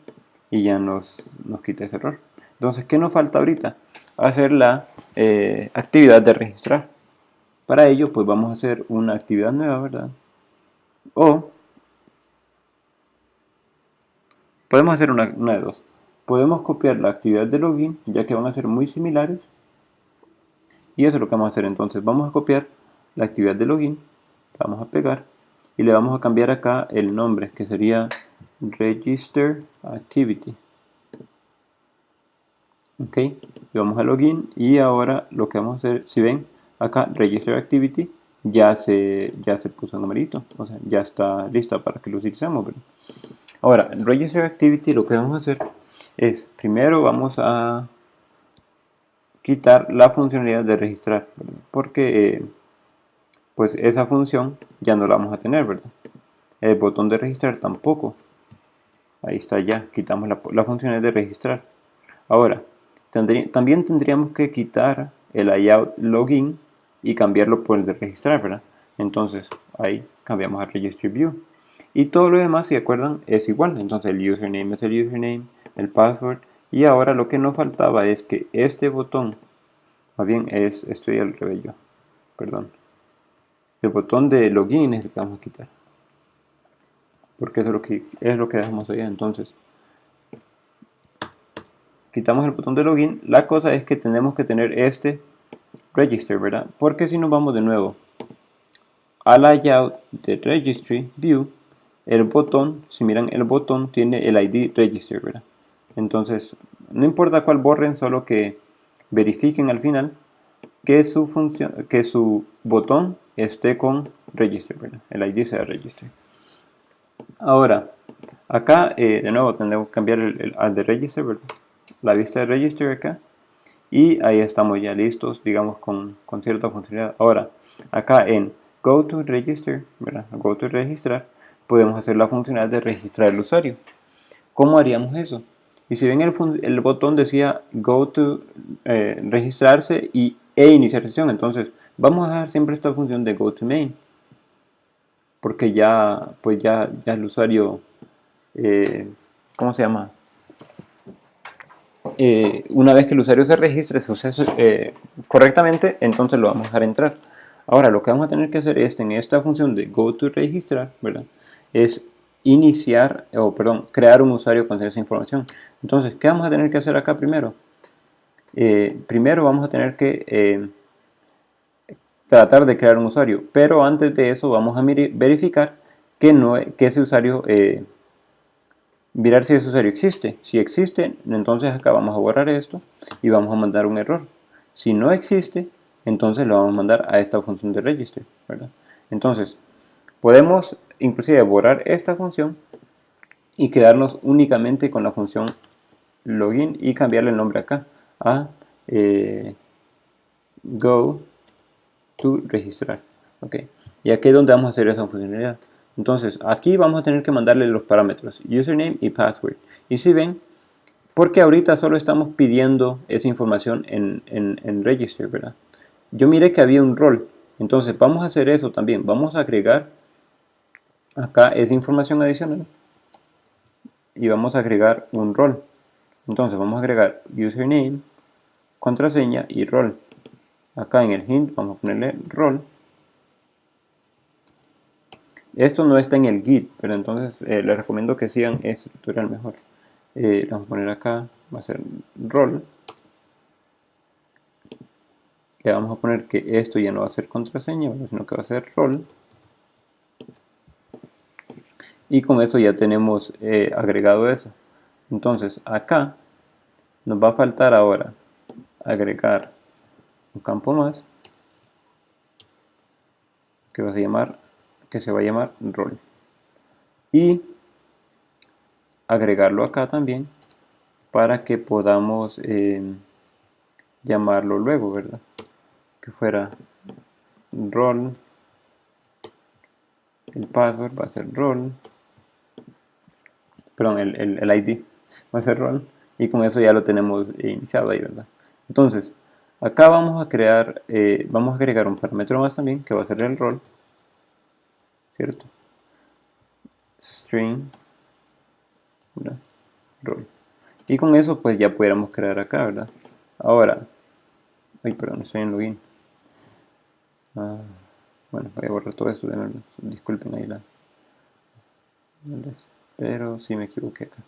y ya nos quita ese error. Entonces, ¿qué nos falta ahorita? Hacer la actividad de registrar. Para ello, pues vamos a hacer una actividad nueva, ¿verdad? O podemos hacer una de dos. Podemos copiar la actividad de login, ya que van a ser muy similares. Y eso es lo que vamos a hacer entonces. Vamos a copiar la actividad de login, la vamos a pegar y le vamos a cambiar acá el nombre, que sería Register Activity. Ok, y vamos a login y ahora lo que vamos a hacer, si ven acá Register Activity ya se puso en numerito, o sea, ya está lista para que lo utilicemos, ¿verdad? Ahora, en Register Activity lo que vamos a hacer es, primero vamos a quitar la funcionalidad de registrar, ¿verdad? Porque pues esa función ya no la vamos a tener, ¿verdad? El botón de registrar tampoco. Ahí está ya, quitamos la funcionalidad de registrar. Ahora, también tendríamos que quitar el layout login y cambiarlo por el de registrar, ¿verdad? Entonces, ahí cambiamos a Registry View. Y todo lo demás, si acuerdan, es igual. Entonces, el username es el username, el password. Y ahora lo que nos faltaba es que este botón, más bien estoy al revés yo, perdón. El botón de login es el que vamos a quitar, porque eso es lo que dejamos allá. Entonces quitamos el botón de login. La cosa es que tenemos que tener este register, ¿verdad? Porque si nos vamos de nuevo al layout de registry view, el botón, si miran, el botón tiene el ID register, ¿verdad? Entonces no importa cuál borren, solo que verifiquen al final que su botón esté con register, ¿verdad? El ID sea register. Ahora, acá de nuevo tendremos que cambiar al de register, ¿verdad? La vista de register acá. Y ahí estamos ya listos, digamos, con cierta funcionalidad. Ahora, acá en Go to Register, ¿verdad? Go to Registrar, podemos hacer la funcionalidad de registrar el usuario. ¿Cómo haríamos eso? Y si ven el botón decía Go to registrarse e iniciar sesión, entonces vamos a dejar siempre esta función de Go to Main, porque ya el usuario, ¿cómo se llama? Una vez que el usuario se registre correctamente, entonces lo vamos a dejar entrar. Ahora lo que vamos a tener que hacer es en esta función de goToRegistrar, ¿verdad? Es crear un usuario con esa información. Entonces, ¿qué vamos a tener que hacer acá primero? Primero vamos a tener que tratar de crear un usuario, pero antes de eso vamos a verificar que ese usuario mirar si ese usuario existe. Si existe, entonces acá vamos a borrar esto y vamos a mandar un error. Si no existe, entonces lo vamos a mandar a esta función de register, ¿verdad? Entonces, podemos inclusive borrar esta función y quedarnos únicamente con la función login y cambiarle el nombre acá a go to registrar. Ok, y aquí es donde vamos a hacer esa funcionalidad. Entonces, aquí vamos a tener que mandarle los parámetros username y password. Y si ven, porque ahorita solo estamos pidiendo esa información en register, ¿verdad? Yo miré que había un rol. Entonces, vamos a hacer eso también. Vamos a agregar acá esa información adicional y vamos a agregar un rol. Entonces, vamos a agregar username, contraseña y rol. Acá en el hint vamos a ponerle rol. Esto no está en el Git, pero entonces les recomiendo que sigan este tutorial mejor. Le vamos a poner acá, va a ser rol. Le vamos a poner que esto ya no va a ser contraseña, sino que va a ser rol. Y con eso ya tenemos agregado eso. Entonces acá nos va a faltar ahora agregar un campo más que se va a llamar rol. Y agregarlo acá también para que podamos llamarlo luego, ¿verdad? Que fuera rol, el password va a ser rol, perdón, el ID va a ser rol, y con eso ya lo tenemos iniciado ahí, ¿verdad? Entonces, acá vamos a crear, vamos a agregar un parámetro más también, que va a ser el rol, ¿cierto? String, ¿verdad? Rol. Y con eso pues ya pudiéramos crear acá, ¿verdad? Ahora, ay, perdón, estoy en login. Bueno, voy a borrar todo esto, disculpen ahí pero sí me equivoqué acá.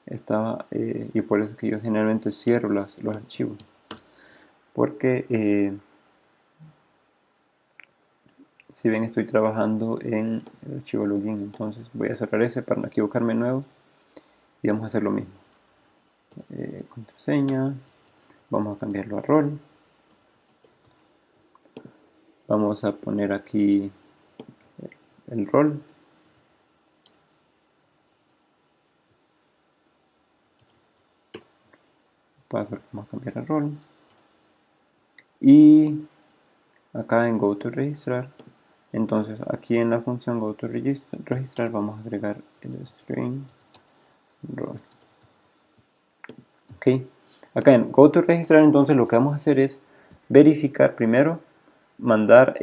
Estaba, y por eso es que yo generalmente cierro los archivos. Porque, si ven, estoy trabajando en el archivo login, entonces voy a cerrar ese para no equivocarme de nuevo. Y vamos a hacer lo mismo. Contraseña, vamos a cambiarlo a rol. Vamos a poner aquí el rol. Password vamos a cambiar a rol. Y acá en go to registrar, entonces aquí en la función go to registrar vamos a agregar el string rol. Ok, acá en go to registrar entonces lo que vamos a hacer es verificar primero, mandar,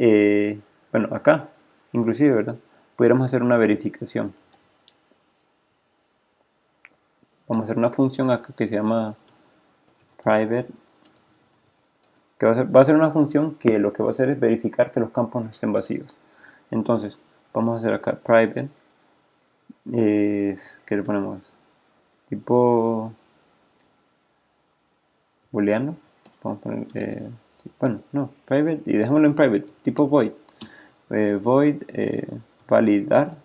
bueno, acá inclusive, ¿verdad? Pudiéramos hacer una verificación. Vamos a hacer una función acá que se llama private, que va a ser una función que lo que va a hacer es verificar que los campos no estén vacíos. Entonces, vamos a hacer acá private, que le ponemos tipo booleano, vamos a poner, bueno, no, private, y dejémoslo en private, tipo void, void validar,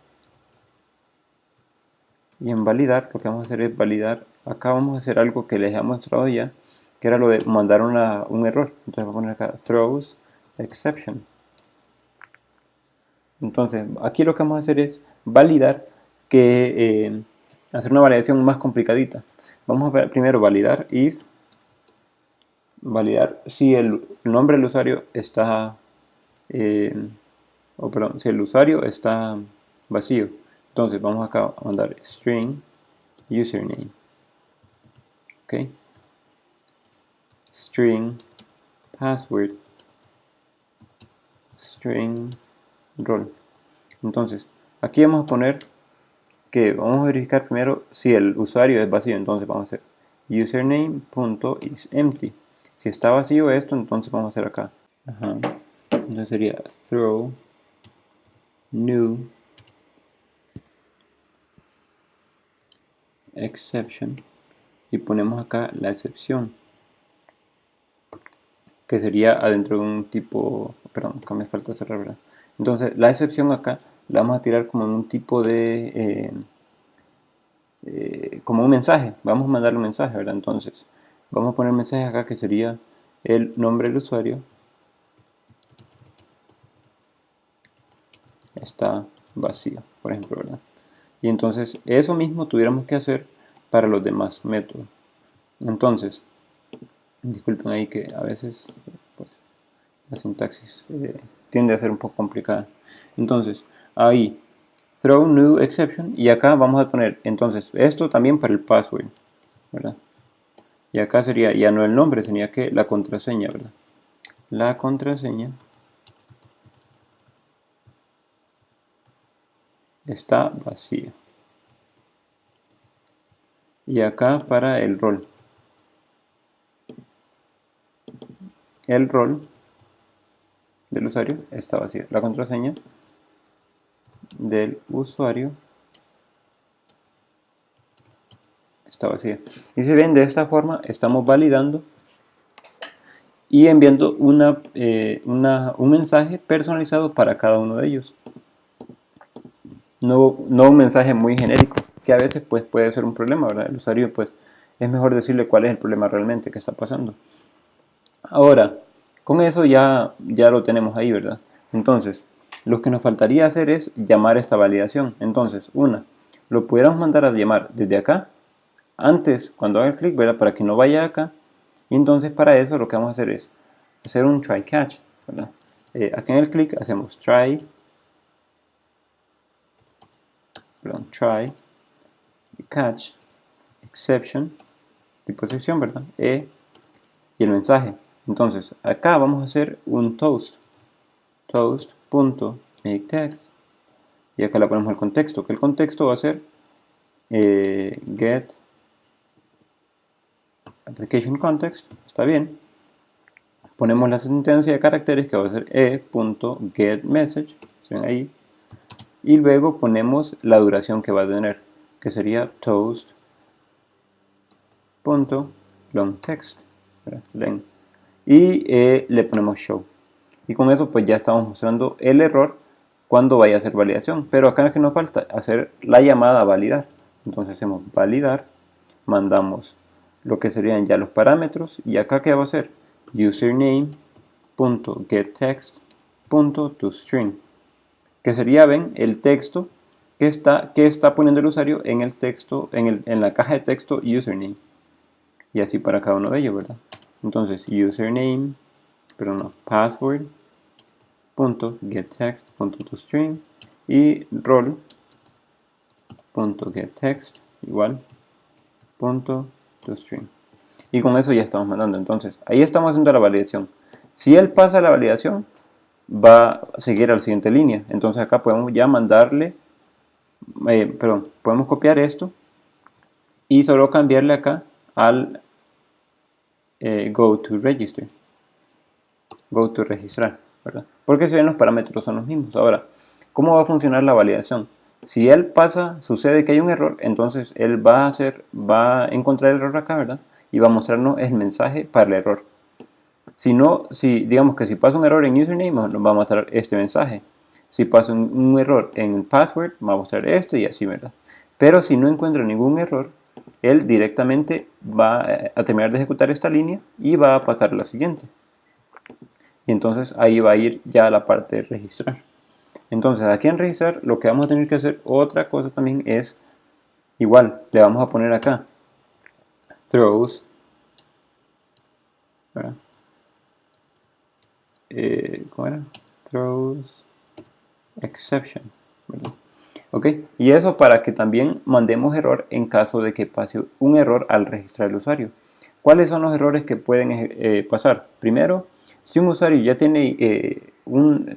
y en validar lo que vamos a hacer es validar, acá vamos a hacer algo que les he mostrado ya, que era lo de mandar un error. Entonces voy a poner acá throws exception. Entonces aquí lo que vamos a hacer es validar que hacer una validación más complicadita. Vamos a ver primero validar if, validar si el nombre del usuario está o perdón, si el usuario está vacío. Entonces vamos acá a mandar string username, ok, string password, string role. Entonces aquí vamos a poner que vamos a verificar primero si el usuario es vacío. Entonces vamos a hacer username.isEmpty. Si está vacío esto, entonces vamos a hacer acá, entonces sería throw new exception y ponemos acá la excepción, que sería adentro de un tipo, perdón, acá me falta cerrar, ¿verdad? Entonces la excepción acá la vamos a tirar como en un tipo de como un mensaje, vamos a mandarle un mensaje, ¿verdad? Entonces vamos a poner mensaje acá que sería el nombre del usuario está vacío, por ejemplo, ¿verdad? Y entonces eso mismo tuviéramos que hacer para los demás métodos. Entonces, disculpen ahí que a veces pues, la sintaxis tiende a ser un poco complicada. Entonces, ahí, throw new exception, y acá vamos a poner, entonces, esto también para el password, ¿verdad? Y acá sería, ya no el nombre, sería que la contraseña, ¿verdad? La contraseña está vacía. Y acá para el rol. El rol del usuario está vacío. La contraseña del usuario está vacía. Y si ven, de esta forma estamos validando y enviando un mensaje personalizado para cada uno de ellos. No un mensaje muy genérico, que a veces pues, puede ser un problema, ¿verdad? El usuario pues es mejor decirle cuál es el problema realmente que está pasando. Ahora, con eso ya lo tenemos ahí, ¿verdad? Entonces, lo que nos faltaría hacer es llamar esta validación. Entonces, lo pudiéramos mandar a llamar desde acá, antes, cuando haga el clic, ¿verdad? Para que no vaya acá. Y entonces, para eso, lo que vamos a hacer es hacer un try catch, ¿verdad? Aquí en el clic hacemos try catch exception, tipo excepción, ¿verdad? Y el mensaje. Entonces, acá vamos a hacer un toast.makeText, y acá le ponemos el contexto, que el contexto va a ser get application context, está bien. Ponemos la sentencia de caracteres que va a ser e.getMessage, ¿ven ahí? Y luego ponemos la duración que va a tener, que sería toast.longText, y le ponemos show. Y con eso pues ya estamos mostrando el error cuando vaya a hacer validación. Pero acá es que nos falta hacer la llamada a validar. Entonces hacemos validar, mandamos lo que serían ya los parámetros, y acá ¿qué va a hacer? Username.getText.toString, que sería, ven, el texto que está poniendo el usuario en el texto, en la caja de texto username. Y así para cada uno de ellos, ¿verdad? Entonces username, pero no, password.getText.toString y role.getText igual .toString. Y con eso ya estamos mandando. Entonces, ahí estamos haciendo la validación. Si él pasa la validación, va a seguir a la siguiente línea. Entonces acá podemos ya mandarle, podemos copiar esto y solo cambiarle acá al go to register, go to registrar, ¿verdad? Porque si ven, los parámetros son los mismos. Ahora, ¿cómo va a funcionar la validación? Si él pasa, sucede que hay un error, entonces él va a encontrar el error acá, ¿verdad? Y va a mostrarnos el mensaje para el error. Si no, digamos que si pasa un error en username, nos va a mostrar este mensaje. Si pasa un error en password, va a mostrar esto y así, ¿verdad? Pero si no encuentra ningún error, él directamente va a terminar de ejecutar esta línea y va a pasar a la siguiente. Y entonces ahí va a ir ya la parte de registrar. Entonces aquí en registrar lo que vamos a tener que hacer otra cosa también es, igual, le vamos a poner acá throws, ¿verdad? ¿Cómo era? Throws exception, ¿verdad? Ok, y eso para que también mandemos error en caso de que pase un error al registrar el usuario. ¿Cuáles son los errores que pueden pasar? Primero, si un usuario ya tiene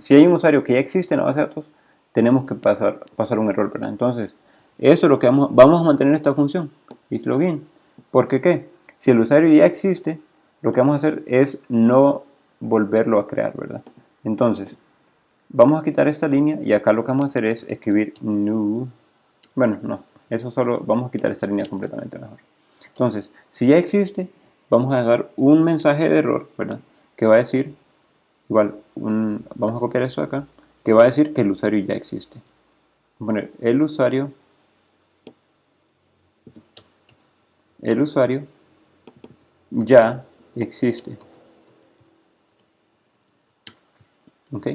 si hay un usuario que ya existe en la base de datos, tenemos que pasar un error, ¿verdad? Entonces, eso es lo que vamos a mantener esta función, isLogin. ¿Por qué qué? Si el usuario ya existe, lo que vamos a hacer es no volverlo a crear, ¿verdad? Entonces, vamos a quitar esta línea y acá lo que vamos a hacer es escribir new. Bueno, no, eso solo vamos a quitar esta línea completamente mejor. Entonces, si ya existe, vamos a dar un mensaje de error, ¿verdad? Que va a decir, igual, vamos a copiar esto de acá, que va a decir que el usuario ya existe. Vamos a poner el usuario ya existe. ¿ok?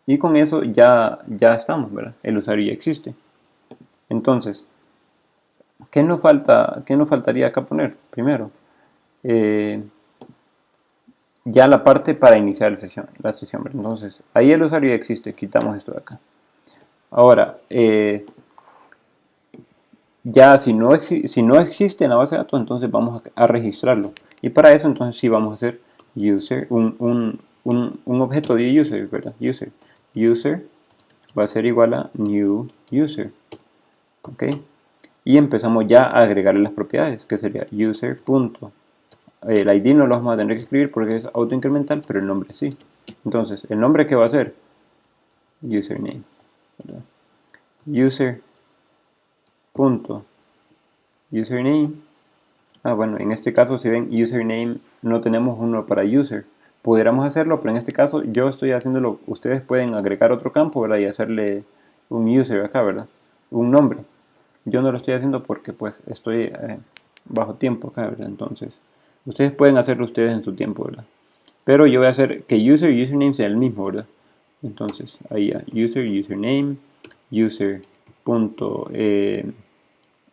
Y con eso ya estamos, ¿verdad? El usuario ya existe. Entonces, ¿qué nos faltaría acá poner? Primero, eh, ya la parte para iniciar la sesión, ¿verdad? Entonces, ahí el usuario ya existe, quitamos esto de acá. Ahora, ya si no existe en la base de datos, entonces vamos a registrarlo. Y para eso, entonces sí vamos a hacer user, un objeto de user, ¿verdad? User va a ser igual a new user, ¿ok? Y empezamos ya a agregarle las propiedades, que sería user. El ID no lo vamos a tener que escribir porque es autoincremental, pero el nombre sí. Entonces, el nombre que va a ser username, ¿verdad? User. Username. Bueno, en este caso si ven username no tenemos uno para user. Pudiéramos hacerlo, pero en este caso yo estoy haciéndolo. Ustedes pueden agregar otro campo, ¿verdad? Y hacerle un user acá, ¿verdad? Un nombre. Yo no lo estoy haciendo porque pues estoy bajo tiempo acá, ¿verdad? Entonces, ustedes pueden hacerlo ustedes en su tiempo, ¿verdad? Pero yo voy a hacer que user y username sea el mismo, ¿verdad? Entonces, ahí ya, username, user.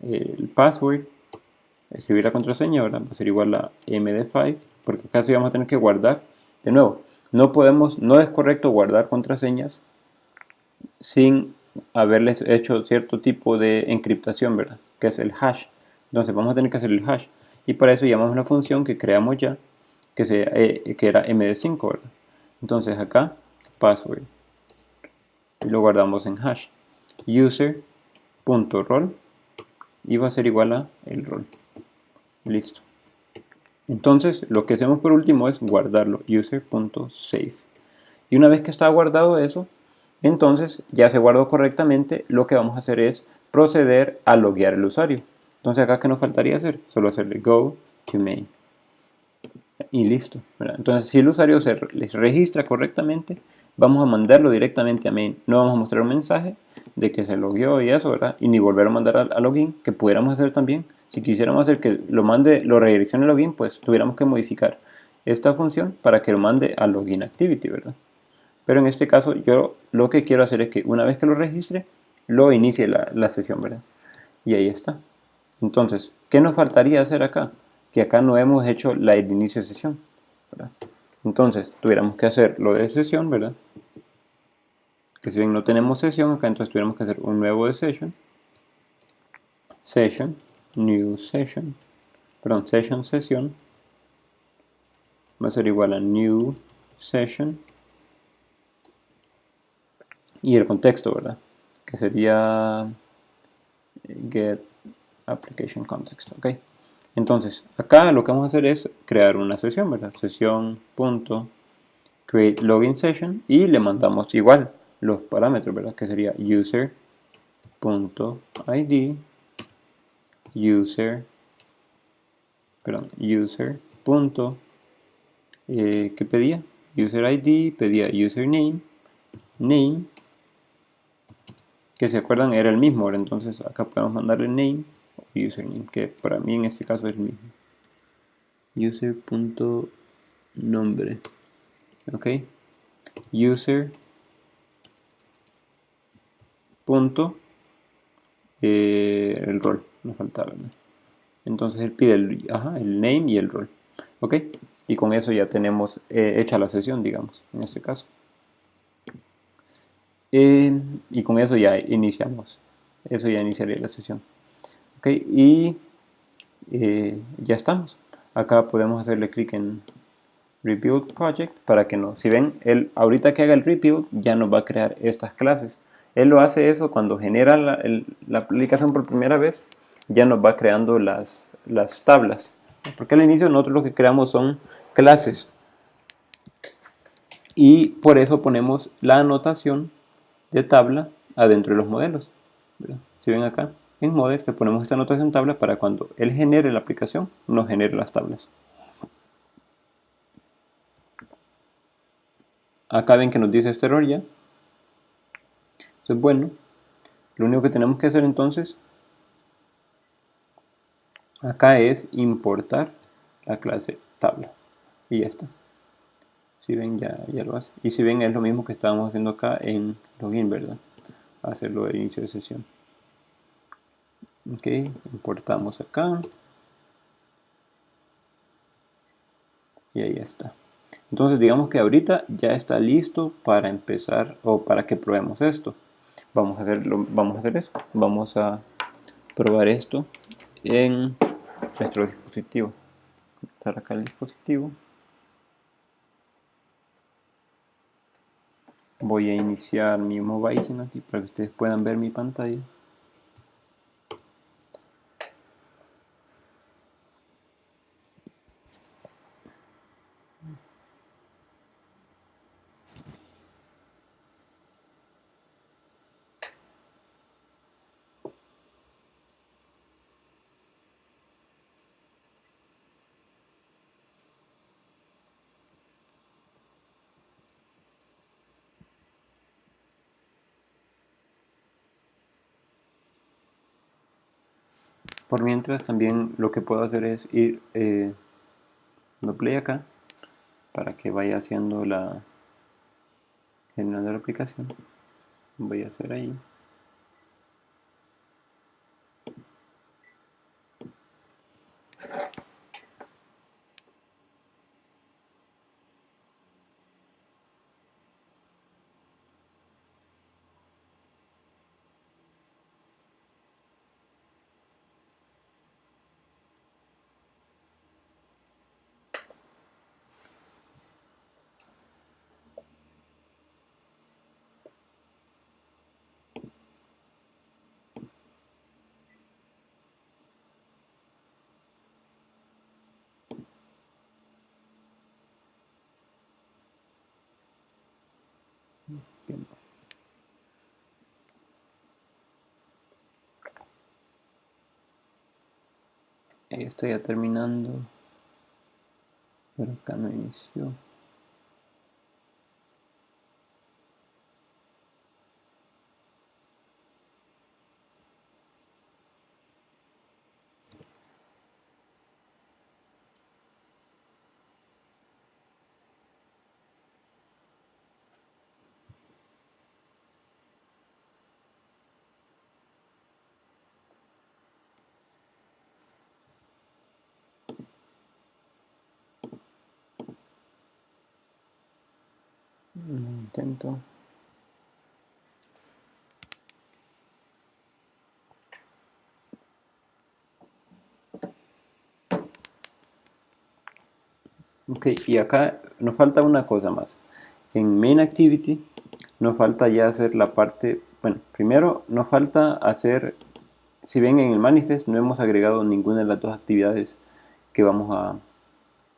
El password, escribir la contraseña, ¿verdad? Va a ser igual a md5, porque acá sí vamos a tener que guardar. De nuevo, no es correcto guardar contraseñas sin haberles hecho cierto tipo de encriptación, ¿verdad? Que es el hash. Entonces vamos a tener que hacer el hash. Y para eso llamamos una función que creamos ya, que era md5, ¿verdad? Entonces acá, password. Y lo guardamos en hash. User.rol y va a ser igual a el rol. Listo. Entonces, lo que hacemos por último es guardarlo, user.save. Y una vez que está guardado eso, entonces ya se guardó correctamente, lo que vamos a hacer es proceder a loguear el usuario. Entonces acá, ¿qué nos faltaría hacer? Solo hacerle go to main. Y listo, ¿verdad? Entonces, si el usuario les registra correctamente, vamos a mandarlo directamente a main. No vamos a mostrar un mensaje de que se logueó y eso, ¿verdad? Y ni volver a mandar a login, que pudiéramos hacer también. Si quisiéramos hacer que lo redireccione a login, pues tuviéramos que modificar esta función para que lo mande a login activity, ¿verdad? Pero en este caso, yo lo que quiero hacer es que una vez que lo registre, lo inicie la sesión, ¿verdad? Y ahí está. Entonces, ¿qué nos faltaría hacer acá? Que acá no hemos hecho el inicio de sesión, ¿verdad? Entonces, tuviéramos que hacer lo de sesión, ¿verdad? Que si bien no tenemos sesión acá, entonces tuviéramos que hacer un nuevo de session. New session. Perdón, sesión. Va a ser igual a new session. Y el contexto, ¿verdad? Que sería get application context, ¿ok? Entonces, acá lo que vamos a hacer es crear una sesión, ¿verdad? Sesión.create login session y le mandamos igual los parámetros, ¿verdad? Que sería user.id, user. ¿Qué pedía? User ID, pedía username, name, que se acuerdan era el mismo, ¿verdad? Entonces acá podemos mandarle name o username, que para mí en este caso es el mismo. User.nombre, ok. User. El rol, nos faltaba, ¿verdad? Entonces él pide el name y el rol, ok. Y con eso ya tenemos hecha la sesión, digamos, en este caso. Y con eso ya iniciamos. Eso ya iniciaría la sesión. Ok, y ya estamos. Acá podemos hacerle clic en Rebuild Project para que no, si ven, él ahorita que haga el rebuild ya nos va a crear estas clases. Él lo hace eso cuando genera la aplicación por primera vez, ya nos va creando las tablas. Porque al inicio nosotros lo que creamos son clases. Y por eso ponemos la anotación de tabla adentro de los modelos, ¿verdad? Si ven acá, en Model le ponemos esta anotación tabla para cuando él genere la aplicación, nos genere las tablas. Acá ven que nos dice este error ya. Entonces, bueno, lo único que tenemos que hacer entonces acá es importar la clase tabla. Y ya está. Si ven, ya lo hace. Y si ven, es lo mismo que estábamos haciendo acá en login, ¿verdad? Hacerlo de inicio de sesión. Ok, importamos acá. Y ahí está. Entonces digamos que ahorita ya está listo para empezar o para que probemos esto. Vamos a hacer eso. Vamos a probar esto en nuestro dispositivo. Conectar acá el dispositivo. Voy a iniciar mi Mobile aquí para que ustedes puedan ver mi pantalla. Por mientras también lo que puedo hacer es ir dando play acá para que vaya haciendo generando la aplicación. Voy a hacer ahí. Bien. Ahí estoy ya terminando, pero acá no inició. Intento. Ok, y acá nos falta una cosa más. En Main Activity nos falta ya hacer la parte, bueno, primero nos falta hacer, si ven en el manifest no hemos agregado ninguna de las dos actividades que vamos a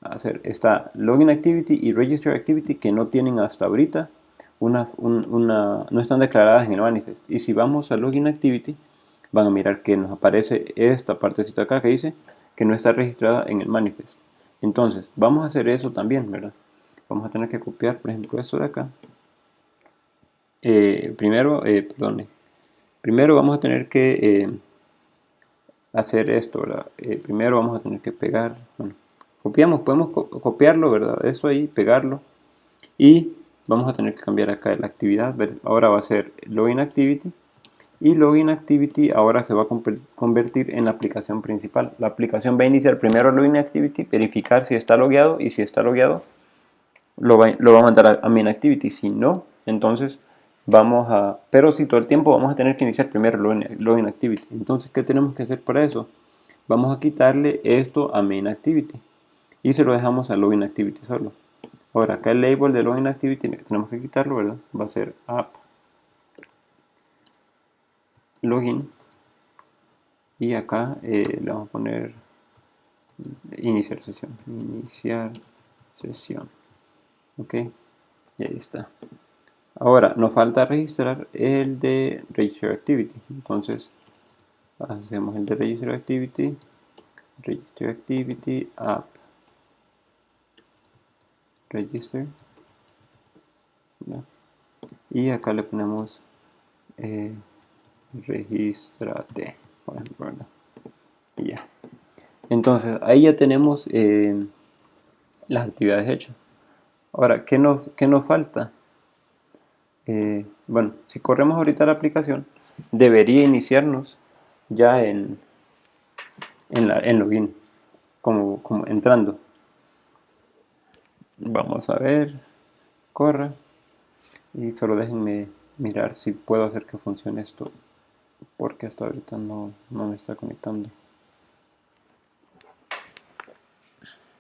hacer. Está Login Activity y Register Activity que no tienen hasta ahorita no están declaradas en el manifest. Y si vamos a Login Activity, van a mirar que nos aparece esta partecita acá que dice que no está registrada en el manifest. Entonces, vamos a hacer eso también, ¿verdad? Vamos a tener que copiar, por ejemplo, esto de acá. Primero vamos a tener que hacer esto, ¿verdad? Primero vamos a tener que pegar, bueno, podemos copiarlo, ¿verdad? Eso ahí, pegarlo. Y vamos a tener que cambiar acá la actividad. Ahora va a ser Login Activity. Y Login Activity ahora se va a convertir en la aplicación principal. La aplicación va a iniciar primero Login Activity, verificar si está logueado. Y si está logueado, lo va a mandar a Main Activity. Si no, entonces pero si todo el tiempo vamos a tener que iniciar primero Login Activity. Entonces, ¿qué tenemos que hacer para eso? Vamos a quitarle esto a Main Activity. Y se lo dejamos a Login Activity solo. Ahora, acá el label de Login Activity tenemos que quitarlo, ¿verdad? Va a ser app login. Y acá le vamos a poner iniciar sesión. Iniciar sesión. Ok. Y ahí está. Ahora, nos falta registrar el de Register Activity. Entonces, hacemos el de Register Activity. Register Activity app. Register. ¿Ya? Y acá le ponemos registrate, por ejemplo, ¿verdad? Y ya. Entonces, ahí ya tenemos las actividades hechas. Ahora, qué nos falta? Bueno, si corremos ahorita la aplicación, debería iniciarnos ya en login, como entrando. Vamos a ver, corra, y solo déjenme mirar si puedo hacer que funcione esto, porque hasta ahorita no me está conectando.